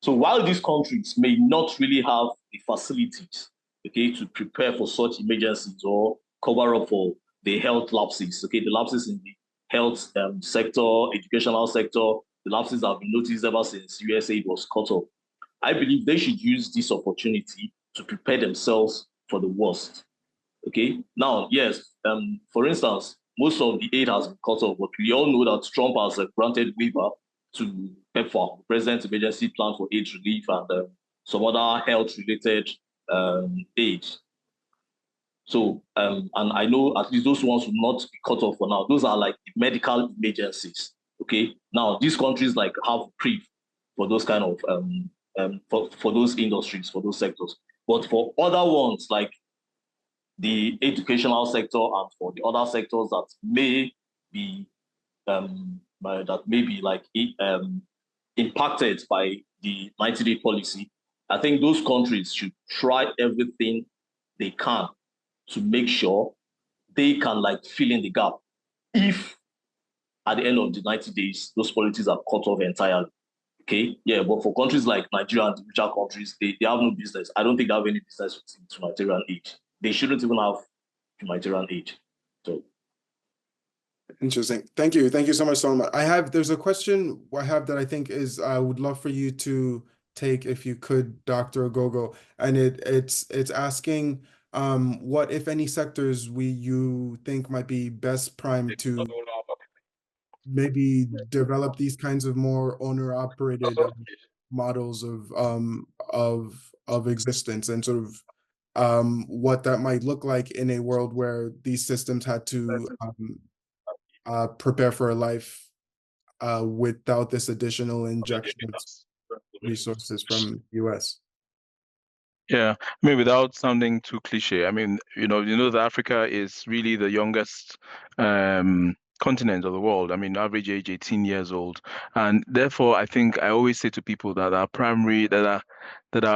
So while these countries may not really have the facilities, okay, to prepare for such emergencies or cover up for the health lapses, okay, the lapses in the health sector, educational sector, the lapses have been noticed ever since USAID was cut off. I believe they should use this opportunity to prepare themselves for the worst. Okay, now, yes, for instance, most of the aid has been cut off, but we all know that Trump has granted waiver to PEPFAR, President's Emergency Plan for AIDS Relief, and some other health-related aid. So, and I know at least those ones will not be cut off for now. Those are like medical emergencies. Okay, now these countries like have PREP for those kind of for those industries, for those sectors. But for other ones like the educational sector and for the other sectors that may be impacted by the 90-day policy, I think those countries should try everything they can to make sure they can like fill in the gap if at the end of the 90 days those policies are cut off entirely. Okay, yeah, but for countries like Nigeria and the richer countries, they have no business. I don't think they have any business with humanitarian aid. They shouldn't even have humanitarian aid. So interesting. Thank you so much, Solomon. There's a question I have that I think is I would love for you to take if you could, Dr. Ogogo, and it's asking what, if any, sectors you think might be best primed to maybe develop these kinds of more owner-operated models of existence, and sort of what that might look like in a world where these systems had to prepare for a life without this additional injection of resources from US? Yeah, I mean, without sounding too cliche, I mean, that Africa is really the youngest continent of the world. I mean, average age 18 years old, and therefore, I think I always say to people that our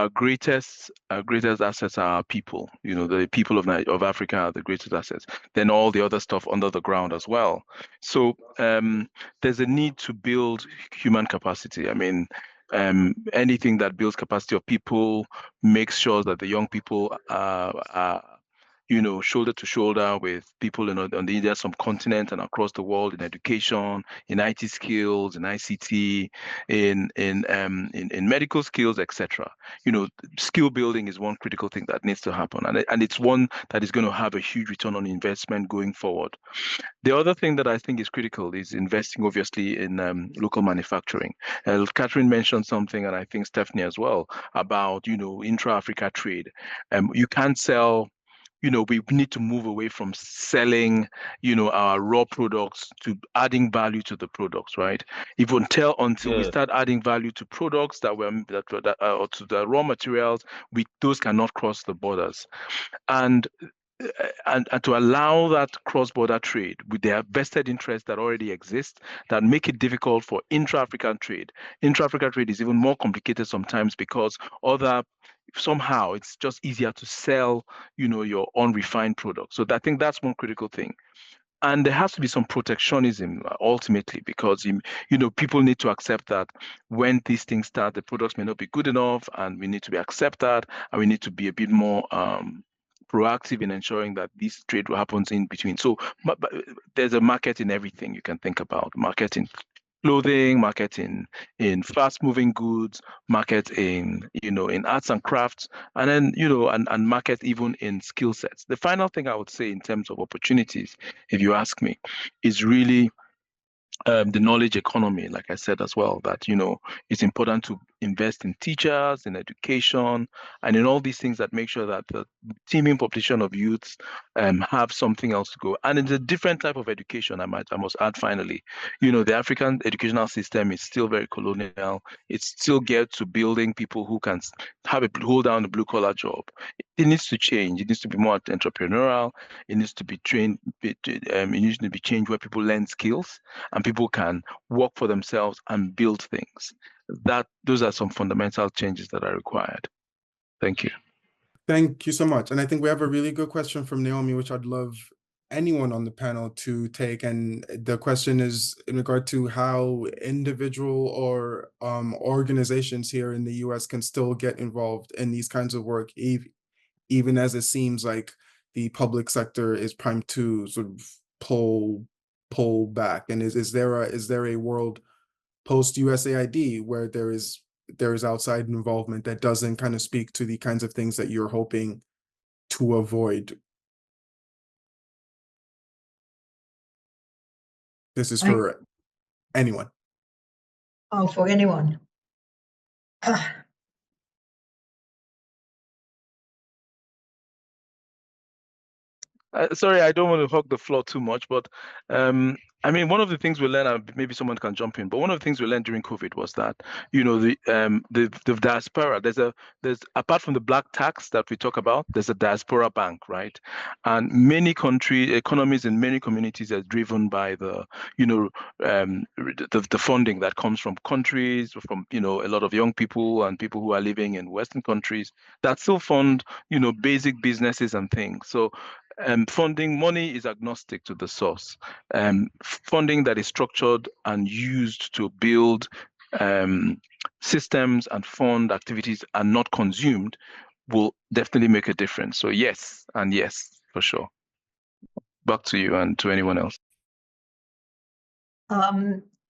greatest assets are our people. The people of Africa are the greatest assets. Then all the other stuff under the ground as well. So there's a need to build human capacity. I mean, anything that builds capacity of people, makes sure that the young people are shoulder to shoulder with people on the Indian subcontinent and across the world in education, in IT skills, in ICT, in medical skills, etc. Skill building is one critical thing that needs to happen, and it's one that is going to have a huge return on investment going forward. The other thing that I think is critical is investing, obviously, in local manufacturing. Catherine mentioned something, and I think Stephanie as well, about intra-Africa trade. You can't sell. We need to move away from selling, our raw products to adding value to the products, right? Until we start adding value to products or to the raw materials, those cannot cross the borders. And to allow that cross-border trade with their vested interests that already exist, that make it difficult for intra-African trade. Intra-African trade is even more complicated sometimes because somehow it's just easier to sell, your unrefined product. So I think that's one critical thing. And there has to be some protectionism ultimately, because people need to accept that when these things start, the products may not be good enough, and we need to accept that, and we need to be a bit more proactive in ensuring that this trade happens in between. So but there's a market in everything you can think about. Market in clothing, market in fast-moving goods, market in arts and crafts, and then and market even in skill sets. The final thing I would say in terms of opportunities, if you ask me, is really the knowledge economy, like I said as well, that it's important to invest in teachers, in education, and in all these things that make sure that the teeming population of youths have something else to go. And it's a different type of education, I must add finally. The African educational system is still very colonial. It's still geared to building people who can hold down the blue collar job. It needs to change. It needs to be more entrepreneurial. It needs to be trained. It needs to be changed where people learn skills and people can work for themselves and build things. Those are some fundamental changes that are required. Thank you. Thank you so much. And I think we have a really good question from Naomi, which I'd love anyone on the panel to take. And the question is in regard to how individual or organizations here in the US can still get involved in these kinds of work, even as it seems like the public sector is primed to sort of pull back. And is there a world post USAID where there is outside involvement that doesn't kind of speak to the kinds of things that you're hoping to avoid? This is for anyone. Oh, for anyone. Sorry, I don't want to hog the floor too much, but I mean, one of the things we learned, maybe someone can jump in, but one of the things we learned during COVID was that, the diaspora, there's apart from the black tax that we talk about, there's a diaspora bank, right? And many economies in many communities are driven by the funding that comes from countries, from a lot of young people and people who are living in Western countries that still fund basic businesses and things. So funding money is agnostic to the source. Funding that is structured and used to build systems and fund activities and not consumed will definitely make a difference. So yes, and yes, for sure. Back to you and to anyone else.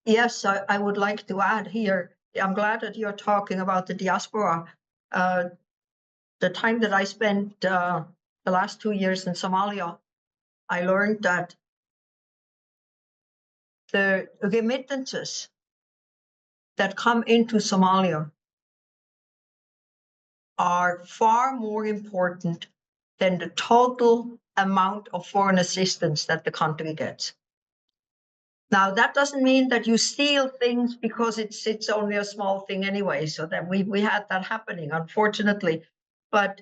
Yes, I would like to add here, I'm glad that you're talking about the diaspora. The time that I spent the last 2 years in Somalia, I learned that the remittances that come into Somalia are far more important than the total amount of foreign assistance that the country gets. Now, that doesn't mean that you steal things because it's only a small thing anyway. So that we had that happening, unfortunately. But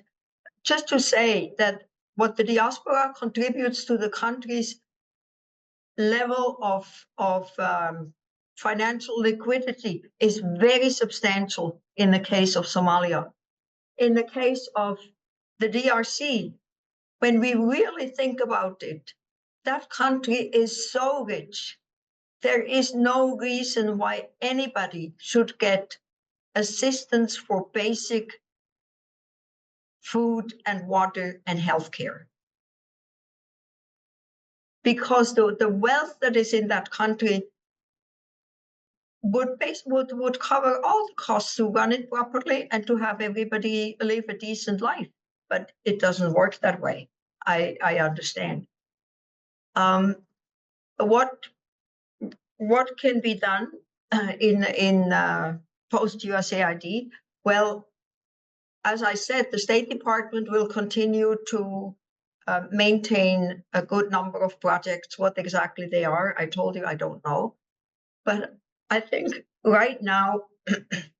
just to say that what the diaspora contributes to the country's level of financial liquidity is very substantial in the case of Somalia. In the case of the DRC, when we really think about it, that country is so rich. There is no reason why anybody should get assistance for basic food and water and healthcare. Because the wealth that is in that country would cover all the costs to run it properly and to have everybody live a decent life. But it doesn't work that way. I understand. What can be done in post USAID? Well, as I said, the State Department will continue to maintain a good number of projects. What exactly they are, I told you I don't know. But I think right now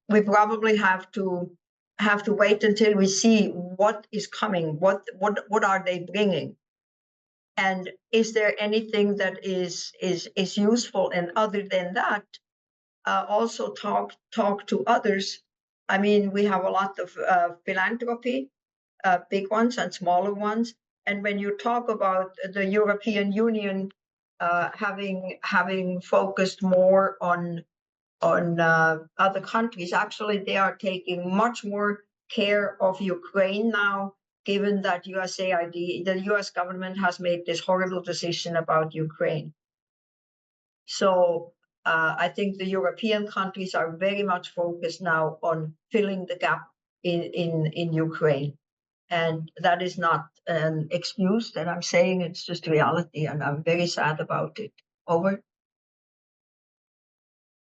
we probably have to wait until we see what is coming. What are they bringing? And is there anything that is useful? And other than that, also talk to others. I mean, we have a lot of philanthropy, big ones and smaller ones. And when you talk about the European Union having focused more on other countries, actually they are taking much more care of Ukraine now, given that USAID, the US government has made this horrible decision about Ukraine. So I think the European countries are very much focused now on filling the gap in Ukraine. And that is not an excuse that I'm saying, it's just reality, and I'm very sad about it. Over.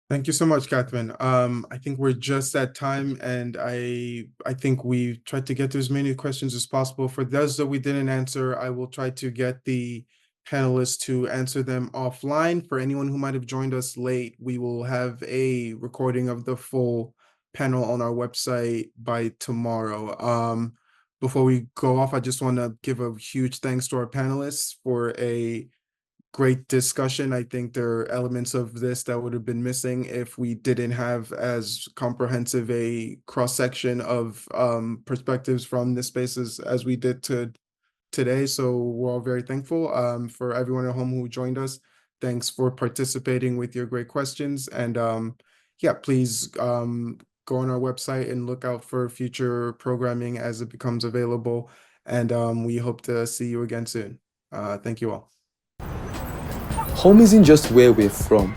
Thank you so much, Catherine. I think we're just at time, and I think we tried to get to as many questions as possible. For those that we didn't answer, I will try to get the panelists to answer them offline. For anyone who might have joined us late, we will have a recording of the full panel on our website by tomorrow. Before we go off, I just want to give a huge thanks to our panelists for a great discussion. I think there are elements of this that would have been missing if we didn't have as comprehensive a cross-section of perspectives from this space as we did today. So we're all very thankful. For everyone at home who joined us, thanks for participating with your great questions. And yeah, please go on our website and look out for future programming as it becomes available. And we hope to see you again soon. Thank you all. Home isn't just where we're from.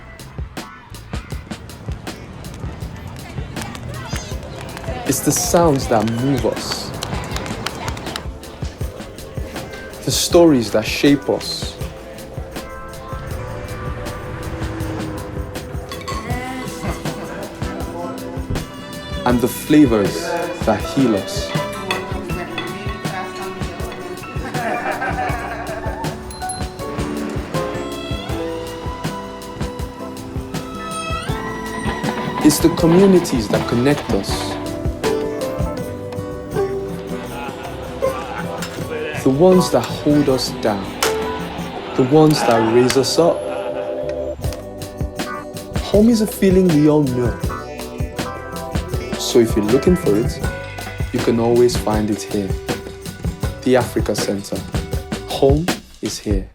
It's the sounds that move us, the stories that shape us, and the flavors that heal us. It's the communities that connect us, the ones that hold us down, the ones that raise us up. Home is a feeling we all know. So if you're looking for it, you can always find it here. The Africa Center. Home is here.